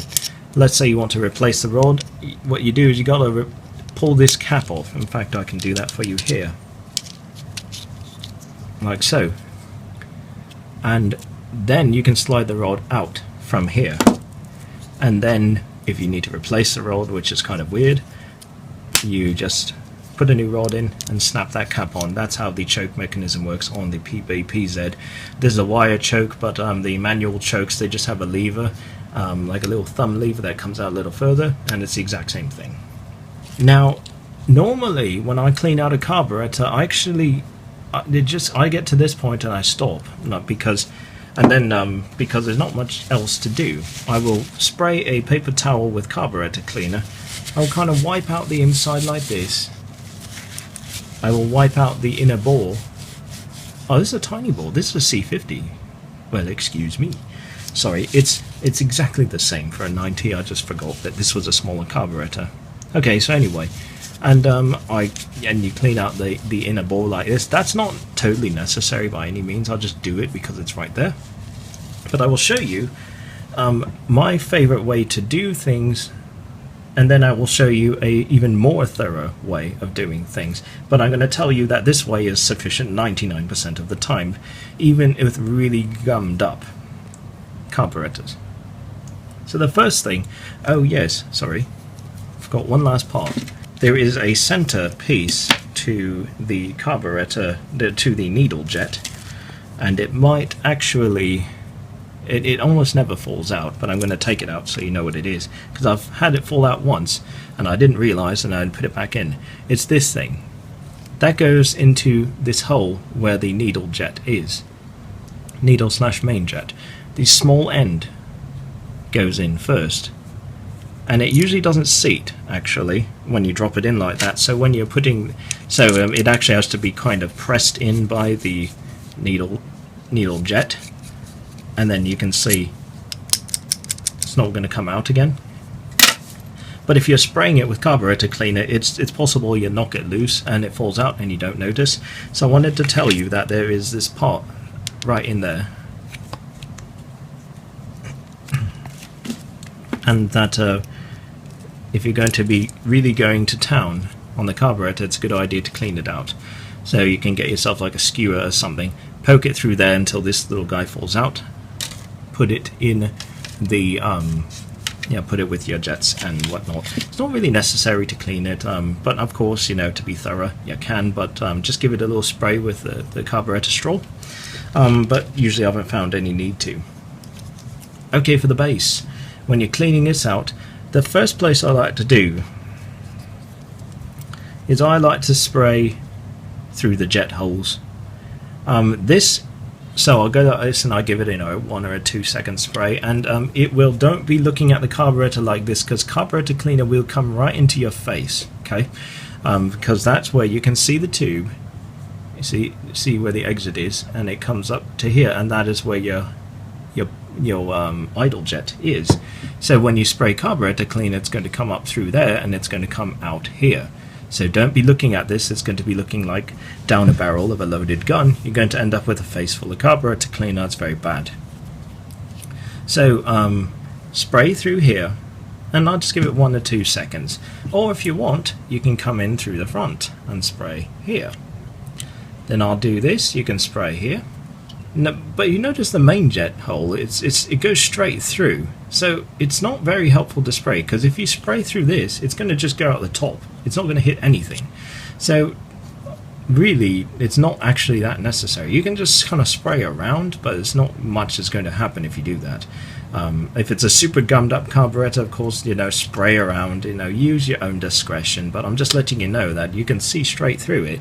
let's say you want to replace the rod, what you do is you gotta pull this cap off. In fact, I can do that for you here, like so, and then you can slide the rod out from here. And then if you need to replace the rod, which is kind of weird, you just put a new rod in and snap that cap on. That's how the choke mechanism works on the PZ. There's a wire choke, but the manual chokes, they just have a lever, like a little thumb lever that comes out a little further, and it's the exact same thing. Now, normally when I clean out a carburetor, I actually I get to this point and I stop, because there's not much else to do. I will spray a paper towel with carburetor cleaner. I'll kind of wipe out the inside like this. I will wipe out the inner bore. Oh, this is a tiny bore. This is a C50. Well, excuse me. Sorry, it's exactly the same for a 90. I just forgot that this was a smaller carburetor. Okay, so anyway, and you clean out the inner bore like this. That's not totally necessary by any means. I'll just do it because it's right there. But I will show you my favorite way to do things, and then I will show you a even more thorough way of doing things. But I'm going to tell you that this way is sufficient 99% of the time, even with really gummed up carburetors. So the first thing, oh yes, sorry, forgot one last part. There is a center piece to the carburetor, to the needle jet, and it might actually, it almost never falls out, but I'm going to take it out so you know what it is, because I've had it fall out once and I didn't realize, and I put it back in. It's this thing that goes into this hole where the needle jet is, needle / main jet. The small end goes in first, and it usually doesn't seat actually when you drop it in like that. So when you're putting, it actually has to be kind of pressed in by the needle jet, and then you can see it's not going to come out again. But if you're spraying it with carburetor cleaner, it's possible you knock it loose and it falls out and you don't notice. So I wanted to tell you that there is this part right in there, and that if you're going to be really going to town on the carburetor, it's a good idea to clean it out. So you can get yourself like a skewer or something, poke it through there until this little guy falls out, put it in the put it with your jets and whatnot. It's not really necessary to clean it, but of course, to be thorough you can, but just give it a little spray with the carburetor straw, but usually I haven't found any need to. Okay, for the base, when you're cleaning this out, the first place I like to do is I like to spray through the jet holes. So I'll go like this and I give it 1 or 2 second spray, and it will, don't be looking at the carburetor like this, because carburetor cleaner will come right into your face, okay? Because that's where you can see the tube. You see where the exit is, and it comes up to here, and that is where your idle jet is. So when you spray carburetor cleaner, it's going to come up through there and it's going to come out here. So don't be looking at this. It's going to be looking like down a barrel of a loaded gun. You're going to end up with a face full of carburetor cleaner. It's very bad. So spray through here, and I'll just give it 1 or 2 seconds. Or if you want, you can come in through the front and spray here. Then I'll do this. You can spray here. No, but you notice the main jet hole, it goes straight through, so it's not very helpful to spray, because if you spray through this, it's going to just go out the top. It's not going to hit anything. So really, it's not actually that necessary. You can just kind of spray around, but it's not much that's going to happen if you do that. If it's a super gummed up carburetor, of course, spray around, use your own discretion, but I'm just letting you know that you can see straight through it.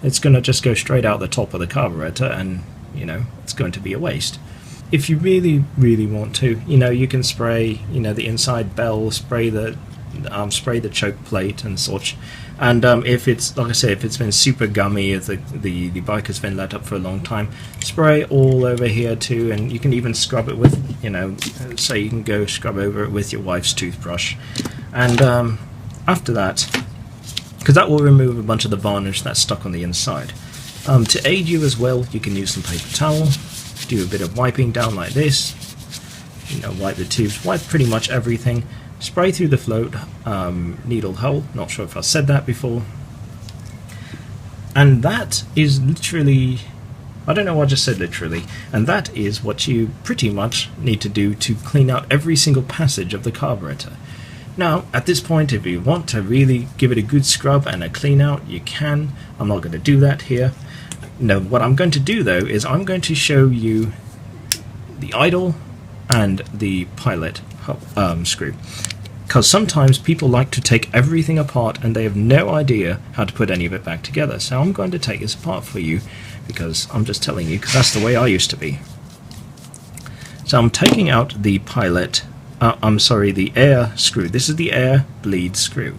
It's going to just go straight out the top of the carburetor, and it's going to be a waste. If you really, really want to, you can spray, the inside bell, spray the choke plate and such. And if it's, like I say, if it's been super gummy, if the bike has been let up for a long time, spray all over here too, and you can even scrub it with, so you can go scrub over it with your wife's toothbrush. And after that, because that will remove a bunch of the varnish that's stuck on the inside. To aid you as well, you can use some paper towel, do a bit of wiping down like this, wipe the tubes, wipe pretty much everything, spray through the float needle hole, not sure if I said that before, and that is literally, I don't know why I just said literally, and that is what you pretty much need to do to clean out every single passage of the carburetor. Now, at this point, if you want to really give it a good scrub and a clean out, you can. I'm not going to do that here. No, what I'm going to do though is I'm going to show you the idle and the pilot screw, because sometimes people like to take everything apart and they have no idea how to put any of it back together. So I'm going to take this apart for you, because I'm just telling you, because that's the way I used to be. So I'm taking out the pilot, the air screw. This is the air bleed screw.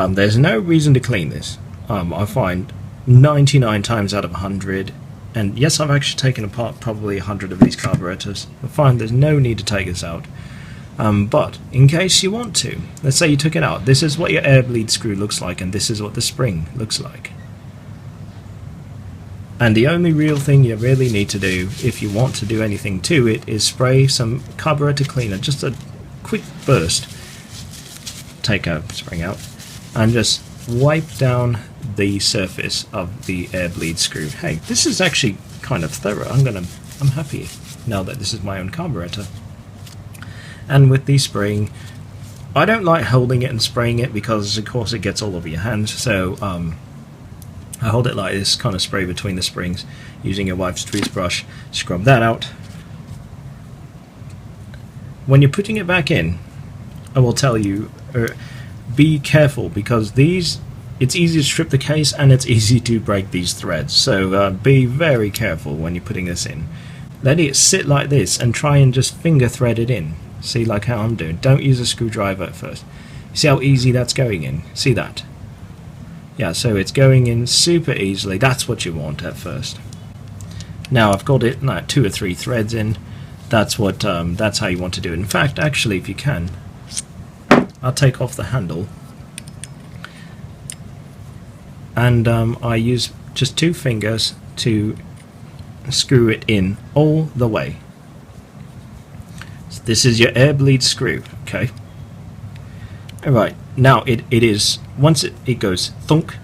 There's no reason to clean this. I find 99 times out of 100, and yes, I've actually taken apart probably 100 of these carburetors. I find there's no need to take this out. But in case you want to, let's say you took it out. This is what your air bleed screw looks like, and this is what the spring looks like. And the only real thing you really need to do, if you want to do anything to it, is spray some carburetor cleaner, just a quick burst. Take a spring out, and just wipe down the surface of the air bleed screw. Hey, this is actually kind of thorough. I'm happy now that this is my own carburetor. And with the spraying, I don't like holding it and spraying it because of course it gets all over your hands, so I hold it like this, kind of spray between the springs using a wife's toothbrush, scrub that out. When you're putting it back in, I will tell you, be careful, because it's easy to strip the case and it's easy to break these threads, so be very careful when you're putting this in. Let it sit like this and try and just finger thread it in. See, like how I'm doing. Don't use a screwdriver at first. See how easy that's going in? See that? Yeah, so it's going in super easily. That's what you want at first. Now I've got it like 2 or 3 threads in. That's how you want to do it. In fact, actually, if you can, I'll take off the handle, and I use just 2 fingers to screw it in all the way. So this is your air bleed screw, okay? Alright, now it is, once it goes thunk,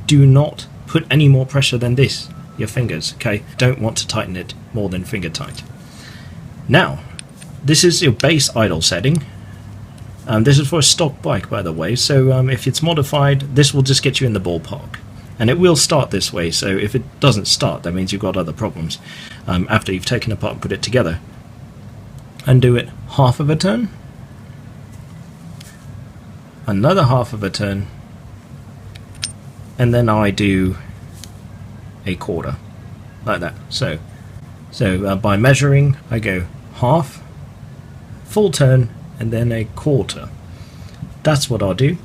do not put any more pressure than this, your fingers, okay? Don't want to tighten it more than finger tight. Now, this is your base idle setting. This is for a stock bike, by the way, so if it's modified, this will just get you in the ballpark. And it will start this way, so if it doesn't start, that means you've got other problems after you've taken it apart and put it together. And do it half of a turn, another half of a turn, and then I do a quarter, like that. So by measuring, I go half, full turn, and then a quarter. That's what I'll do.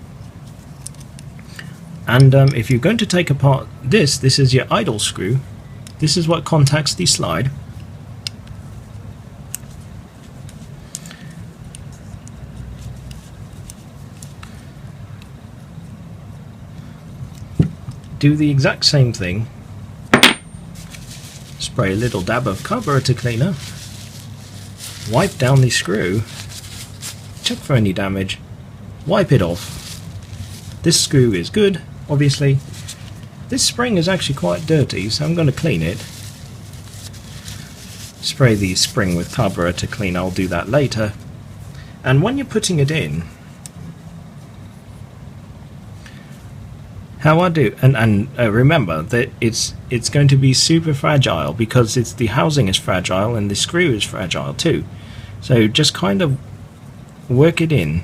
And if you're going to take apart this is your idle screw. This is what contacts the slide. Do the exact same thing. Spray a little dab of carburetor cleaner. Wipe down the screw. Check for any damage. Wipe it off. This screw is good, obviously. This spring is actually quite dirty, so I'm going to clean it. Spray the spring with carburetor cleaner. I'll do that later. And when you're putting it in, how I do, and remember that it's going to be super fragile, because the housing is fragile and the screw is fragile too. So just kind of work it in.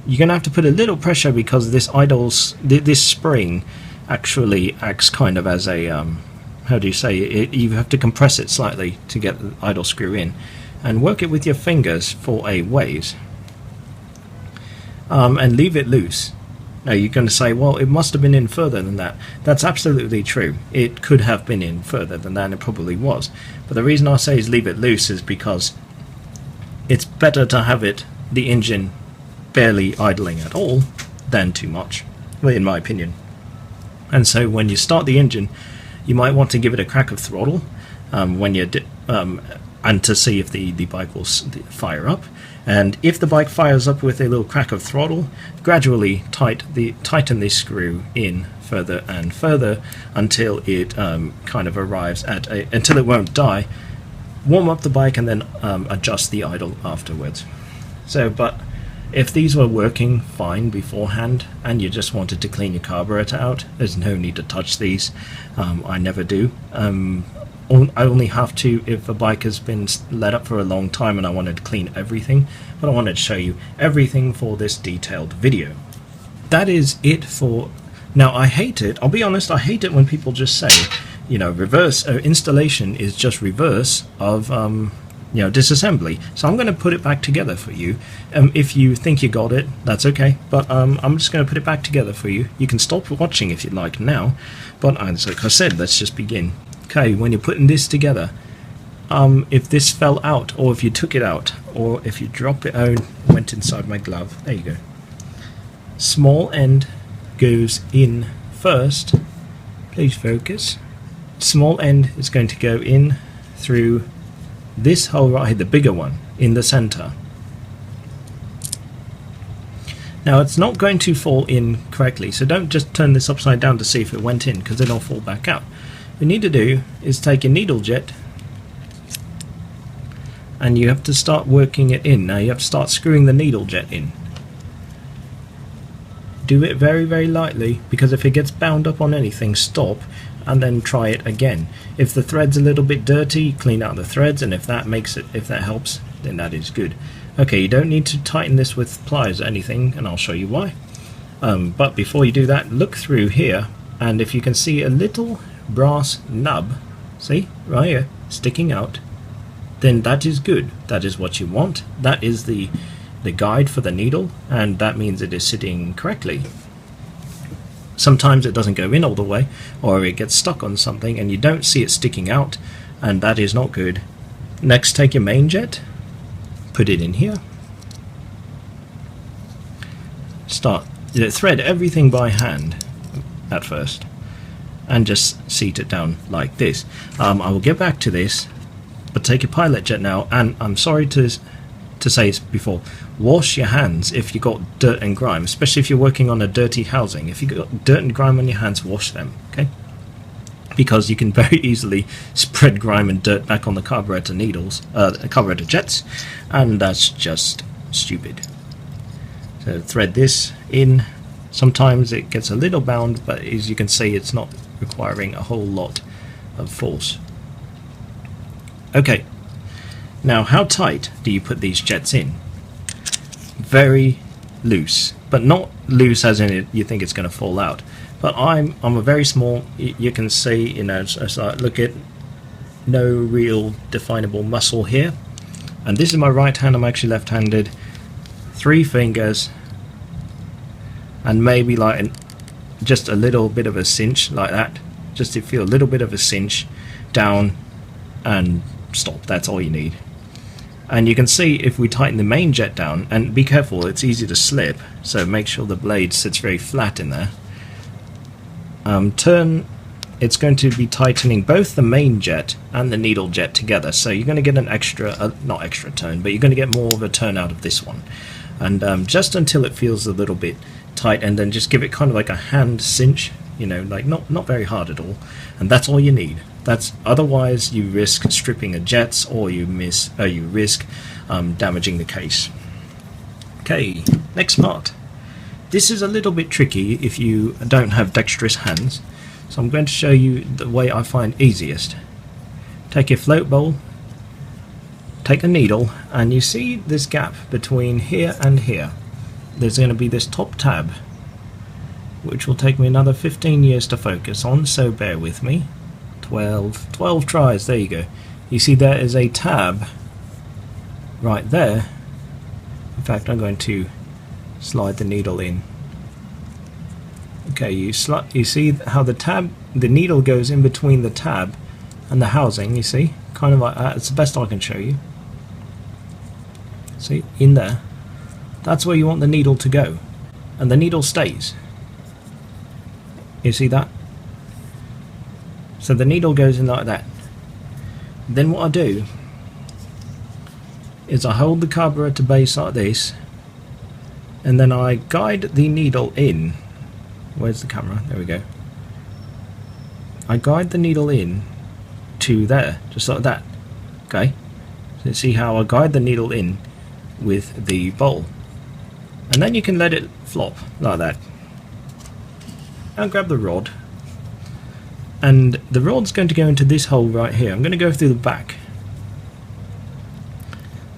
You're going to have to put a little pressure, because this spring actually acts kind of as a how do you say it? You have to compress it slightly to get the idle screw in, and work it with your fingers for a ways, and leave it loose. Now you're going to say, well, it must have been in further than that. That's absolutely true. It could have been in further than that, and it probably was. But the reason I say is leave it loose is because it's better to have the engine barely idling at all than too much. well, in my opinion. And so when you start the engine, you might want to give it a crack of throttle when you and to see if the bike will fire up. And if the bike fires up with a little crack of throttle, gradually tighten this screw in further and further until it kind of arrives at until it won't die. Warm up the bike and then adjust the idle afterwards. So, but if these were working fine beforehand and you just wanted to clean your carburetor out, there's no need to touch these. I never do. I only have to if a bike has been let up for a long time and I wanted to clean everything, but I wanted to show you everything for this detailed video. That is it for now. I hate it, I'll be honest, I hate it when people just say, you know, reverse installation is just reverse of you know, disassembly. So I'm going to put it back together for you. If you think you got it, that's okay, but I'm just going to put it back together for you. You can stop watching if you'd like now, but like I said, let's just begin. Okay, when you're putting this together, if this fell out, or if you took it out, or if you drop it out, went inside my glove, there you go. Small end goes in first. Please focus. Small end is going to go in through this hole right here, the bigger one, in the center. Now it's not going to fall in correctly, so don't just turn this upside down to see if it went in, because then it'll fall back out. What you need to do is take a needle jet and you have to start working it in. Now you have to start screwing the needle jet in. Do it very, very lightly, because if it gets bound up on anything, stop and then try it again. If the thread's a little bit dirty, clean out the threads, and if that helps, then that is good. Okay, you don't need to tighten this with pliers or anything, and I'll show you why. But before you do that, look through here, and if you can see a little brass nub, see right here, sticking out, then that is good. That is what you want. That is the guide for the needle, and that means it is sitting correctly. Sometimes it doesn't go in all the way, or it gets stuck on something and you don't see it sticking out, and that is not good. Next, take your main jet, put it in here, start thread everything by hand at first, and just seat it down like this. I will get back to this, but take your pilot jet now, and I'm sorry to say it before, wash your hands if you got dirt and grime, especially if you're working on a dirty housing. If you got dirt and grime on your hands, wash them, okay? Because you can very easily spread grime and dirt back on the carburetor needles, carburetor jets, and that's just stupid. So thread this in. Sometimes it gets a little bound, but as you can see, it's not requiring a whole lot of force. Okay, now how tight do you put these jets in? Very loose, but not loose as in you think it's going to fall out. But I'm a very small, you can see, you know, so look at no real definable muscle here. And this is my right hand, I'm actually left-handed. 3 fingers, and maybe like just a little bit of a cinch like that, just to feel a little bit of a cinch down, and stop. That's all you need. And you can see if we tighten the main jet down, and be careful, it's easy to slip, so make sure the blade sits very flat in there. It's going to be tightening both the main jet and the needle jet together, so you're going to get an extra, not extra turn, but you're going to get more of a turn out of this one. And just until it feels a little bit tight, and then just give it kind of like a hand cinch, you know, like not very hard at all, and that's all you need. That's otherwise you risk stripping the jets, or you risk damaging the case. Okay, next part. This is a little bit tricky if you don't have dexterous hands, so I'm going to show you the way I find easiest. Take your float bowl, take a needle, and you see this gap between here and here. There's going to be this top tab, which will take me another 15 years to focus on, so bear with me. 12 tries, there you go. You see there is a tab right there. In fact, I'm going to slide the needle in. Okay, you see how the needle goes in between the tab and the housing, you see? Kind of like that. It's the best I can show you. See, in there. That's where you want the needle to go. And the needle stays. You see that? So the needle goes in like that. Then what I do is I hold the carburetor base like this, and then I guide the needle in. Where's the camera? There we go. I guide the needle in to there, just like that. Okay? So you see how I guide the needle in with the bowl. And then you can let it flop like that. Now grab the rod. And the rod's going to go into this hole right here. I'm going to go through the back.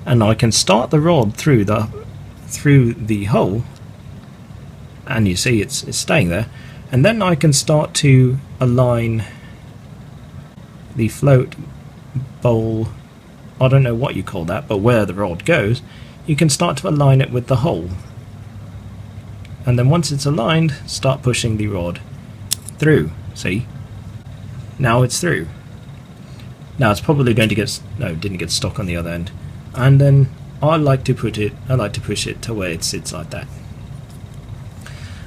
And I can start the rod through the hole. And you see it's staying there. And then I can start to align the float bowl, I don't know what you call that, but where the rod goes, you can start to align it with the hole. And then once it's aligned, start pushing the rod through. See? Now it's through. Now it's probably going to get, no, it didn't get stuck on the other end. And then I like to push it to where it sits like that.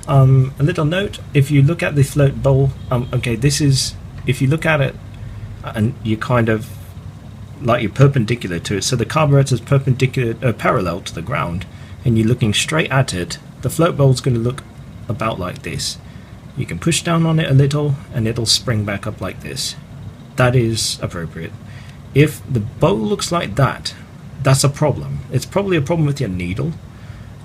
A little note, if you look at the float bowl, okay, this is, if you look at it and you kind of, like you're perpendicular to it, so the carburetor is perpendicular, parallel to the ground, and you're looking straight at it, the float bowl is going to look about like this. You can push down on it a little and it'll spring back up like this. That is appropriate. If the bowl looks like that, that's a problem. It's probably a problem with your needle.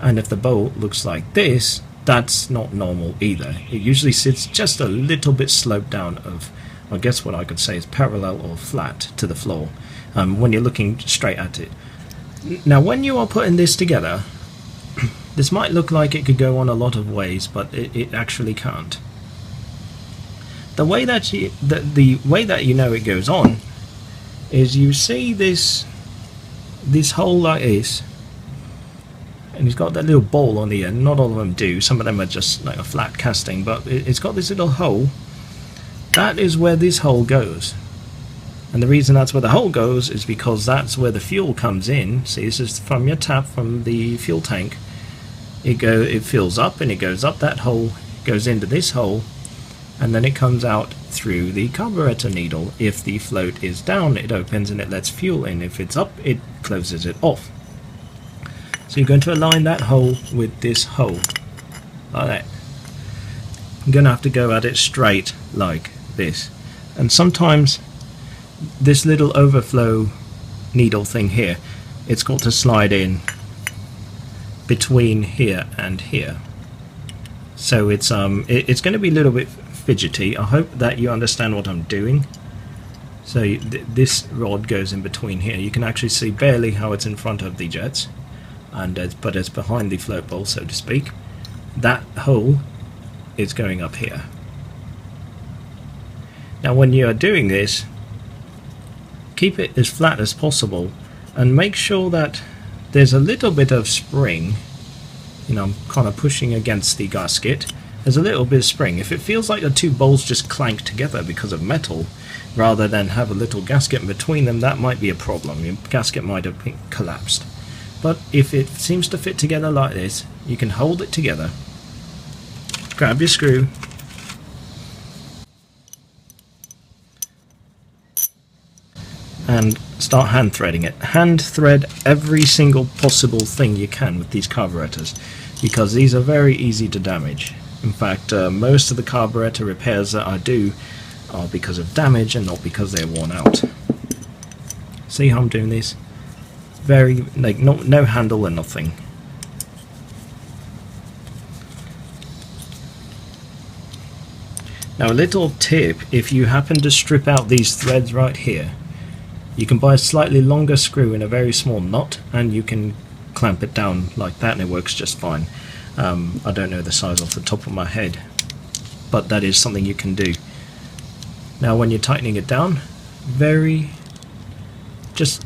And if the bowl looks like this, that's not normal either. It usually sits just a little bit sloped down of, I guess what I could say is parallel or flat to the floor when you're looking straight at it. Now when you are putting this together, this might look like it could go on a lot of ways, but it actually can't. The way that you know it goes on is you see this hole like this, and it's got that little ball on the end. Not all of them do. Some of them are just like a flat casting, but it's got this little hole. That is where this hole goes. And the reason that's where the hole goes is because that's where the fuel comes in. See, this is from your tap, from the fuel tank. It fills up and it goes up that hole, goes into this hole, and then it comes out through the carburetor needle. If the float is down, it opens and it lets fuel in. If it's up, it closes it off. So you're going to align that hole with this hole, like that. I'm going to have to go at it straight like this. And sometimes this little overflow needle thing here, it's got to slide in between here and here. So it's going to be a little bit fidgety. I hope that you understand what I'm doing. So this rod goes in between here. You can actually see barely how it's in front of the jets, but it's behind the float bowl, so to speak. That hole is going up here. Now when you are doing this, keep it as flat as possible and make sure that there's a little bit of spring. You know, I'm kind of pushing against the gasket. There's a little bit of spring. If it feels like the two bolts just clank together because of metal, rather than have a little gasket in between them, that might be a problem. Your gasket might have collapsed. But if it seems to fit together like this, you can hold it together, grab your screw, and start hand threading it. Hand thread every single possible thing you can with these carburetors, because these are very easy to damage. In fact, most of the carburetor repairs that I do are because of damage and not because they're worn out. See how I'm doing this? Very, like, no handle or nothing. Now a little tip, if you happen to strip out these threads right here, you can buy a slightly longer screw in a very small knot and you can clamp it down like that and it works just fine. I don't know the size off the top of my head, but that is something you can do. Now when you're tightening it down, just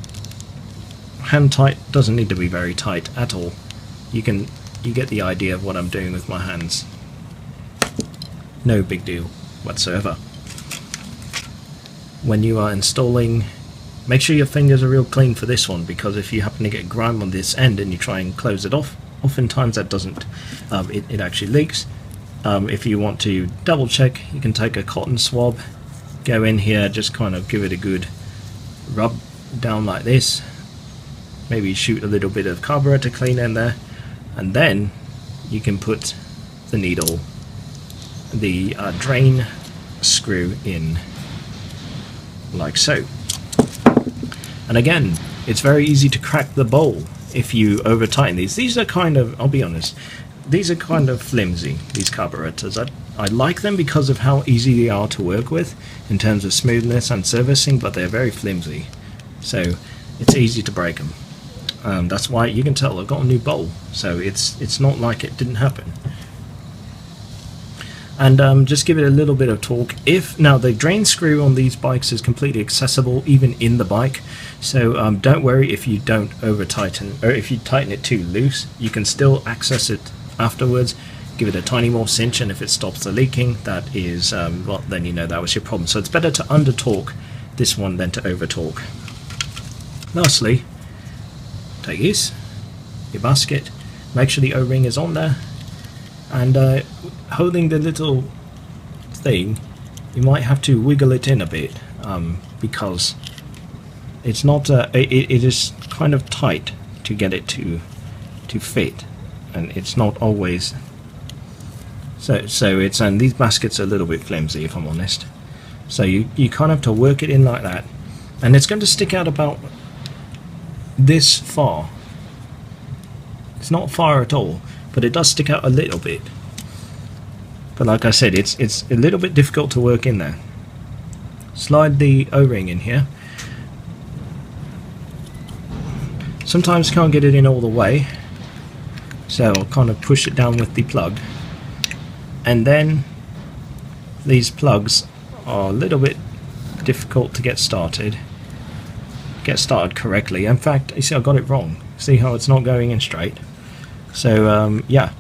hand tight, doesn't need to be very tight at all. You get the idea of what I'm doing with my hands. No big deal whatsoever. When you are installing, make sure your fingers are real clean for this one, because if you happen to get grime on this end and you try and close it off, oftentimes that doesn't, it actually leaks. If you want to double check, you can take a cotton swab, go in here, just kind of give it a good rub down like this, maybe shoot a little bit of carburetor cleaner in there, and then you can put the needle, the drain screw in like so. And again, it's very easy to crack the bowl if you over tighten these. These are kind of, I'll be honest, these are kind of flimsy, these carburetors. I like them because of how easy they are to work with in terms of smoothness and servicing, but they're very flimsy, so it's easy to break them. That's why you can tell I've got a new bowl, so it's not like it didn't happen. And just give it a little bit of torque. Now the drain screw on these bikes is completely accessible even in the bike, so don't worry if you don't over tighten, or if you tighten it too loose, you can still access it afterwards. Give it a tiny more cinch, and if it stops the leaking, that is well, then you know that was your problem. So it's better to under torque this one than to over torque. Lastly, take this, your basket, make sure the O-ring is on there, and holding the little thing, you might have to wiggle it in a bit, because it's not it is kind of tight to get it to fit, and it's not always so it's, and these baskets are a little bit flimsy, if I'm honest, so you kind of have to work it in like that, and it's going to stick out about this far. It's not far at all, but it does stick out a little bit. But like I said, it's a little bit difficult to work in there. Slide the O-ring in here. Sometimes can't get it in all the way, so I'll kind of push it down with the plug. And then these plugs are a little bit difficult to get started correctly. In fact, you see I got it wrong. See how it's not going in straight? So yeah,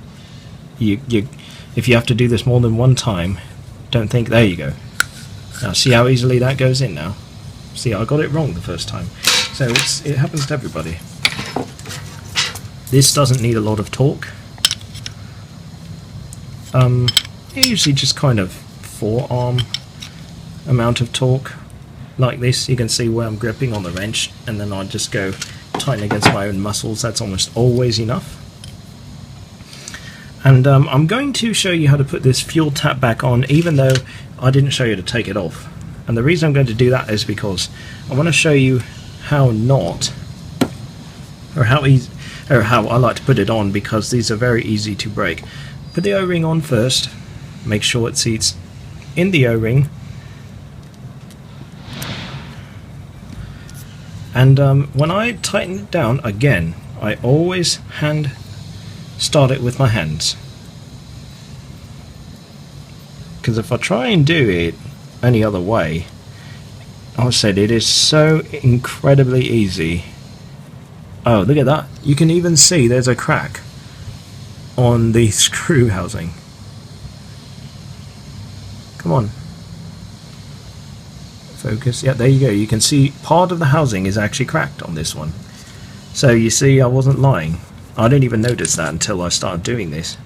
if you have to do this more than one time, don't think, there you go. Now see how easily that goes in now? See, I got it wrong the first time. So it happens to everybody. This doesn't need a lot of torque. Usually just kind of forearm amount of torque. Like this, you can see where I'm gripping on the wrench, and then I just go tighten against my own muscles. That's almost always enough. And I'm going to show you how to put this fuel tap back on, even though I didn't show you to take it off. And the reason I'm going to do that is because I want to show you how how I like to put it on, because these are very easy to break. Put the O-ring on first, make sure it seats in the O-ring, and when I tighten it down again, I always hand start it with my hands, because if I try and do it any other way, I said it is so incredibly easy. Oh, look at that, you can even see there's a crack on the screw housing. Come on, focus. Yeah, there you go, you can see part of the housing is actually cracked on this one. So you see, I wasn't lying. I didn't even notice that until I started doing this.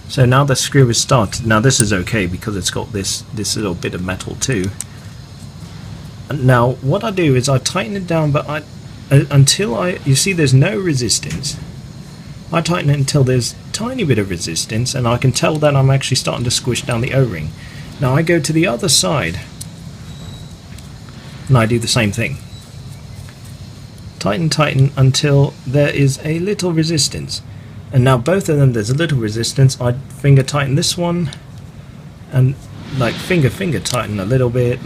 So now the screw is started. Now this is okay because it's got this little bit of metal too. And now what I do is I tighten it down, but you see there's no resistance. I tighten it until there's a tiny bit of resistance, and I can tell that I'm actually starting to squish down the O-ring. Now I go to the other side and I do the same thing. Tighten until there is a little resistance, and now both of them there's a little resistance. I finger tighten this one, and like finger tighten a little bit,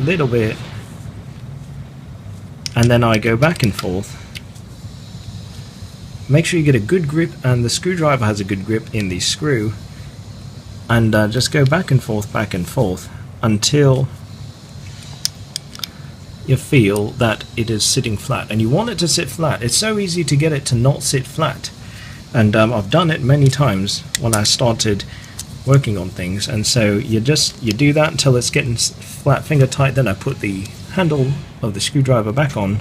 and then I go back and forth. Make sure you get a good grip, and the screwdriver has a good grip in the screw, and just go back and forth until you feel that it is sitting flat. And you want it to sit flat. It's so easy to get it to not sit flat, and I've done it many times when I started working on things. And so you do that until it's getting flat, finger tight. Then I put the handle of the screwdriver back on,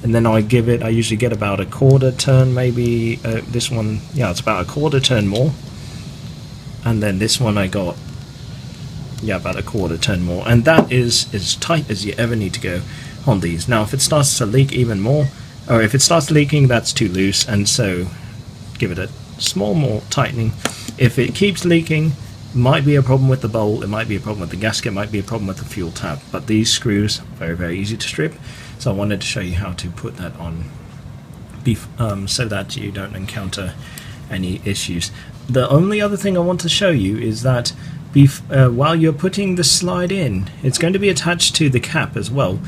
and then I usually get about a quarter turn, maybe this one, yeah, it's about a quarter turn more, and then this one I got, yeah, about a quarter turn more, and that is as tight as you ever need to go on these. Now if it starts to leak even more, or if it starts leaking, that's too loose, and so give it a small more tightening. If it keeps leaking, it might be a problem with the bowl, it might be a problem with the gasket, it might be a problem with the fuel tap, but these screws are very, very easy to strip, so I wanted to show you how to put that on so that you don't encounter any issues. The only other thing I want to show you is that while you're putting the slide in, it's going to be attached to the cap as well,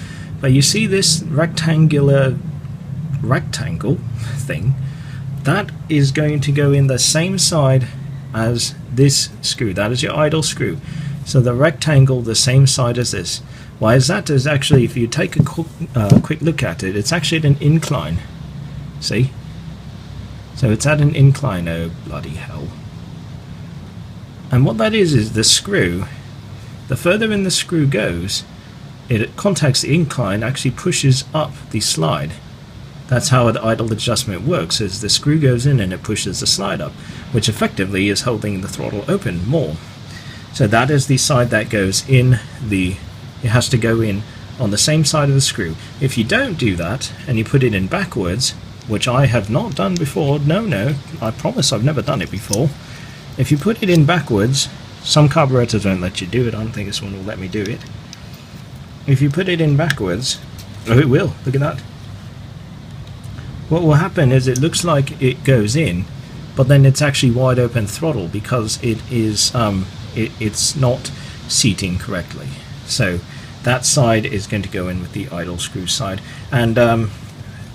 but you see this rectangle thing, that is going to go in the same side as this screw. That is your idle screw. So the rectangle the same side as this. Why is that? Is actually, if you take a quick look at it, it's actually at an incline. See? So it's at an incline. Oh bloody hell. And what that is the screw, the further in the screw goes, it contacts the incline, actually pushes up the slide. That's how an idle adjustment works, is the screw goes in and it pushes the slide up, which effectively is holding the throttle open more. So that is the side that goes in it has to go in on the same side of the screw. If you don't do that, and you put it in backwards, which I have not done before, no, I promise I've never done it before. If you put it in backwards, some carburetors won't let you do it, I don't think this one will let me do it. If you put it in backwards, oh it will, look at that. What will happen is it looks like it goes in, but then it's actually wide open throttle because it is it's not seating correctly. So that side is going to go in with the idle screw side, and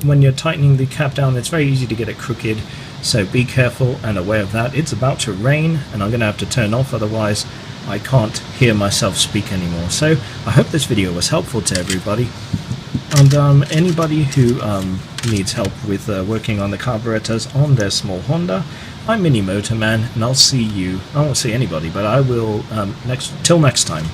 when you're tightening the cap down, it's very easy to get it crooked, so be careful and aware of that. It's about to rain and I'm going to have to turn off, otherwise I can't hear myself speak anymore. So I hope this video was helpful to everybody, and anybody who needs help with working on the carburetors on their small Honda, I'm Mini Motorman, and I won't see anybody, but I will till next time.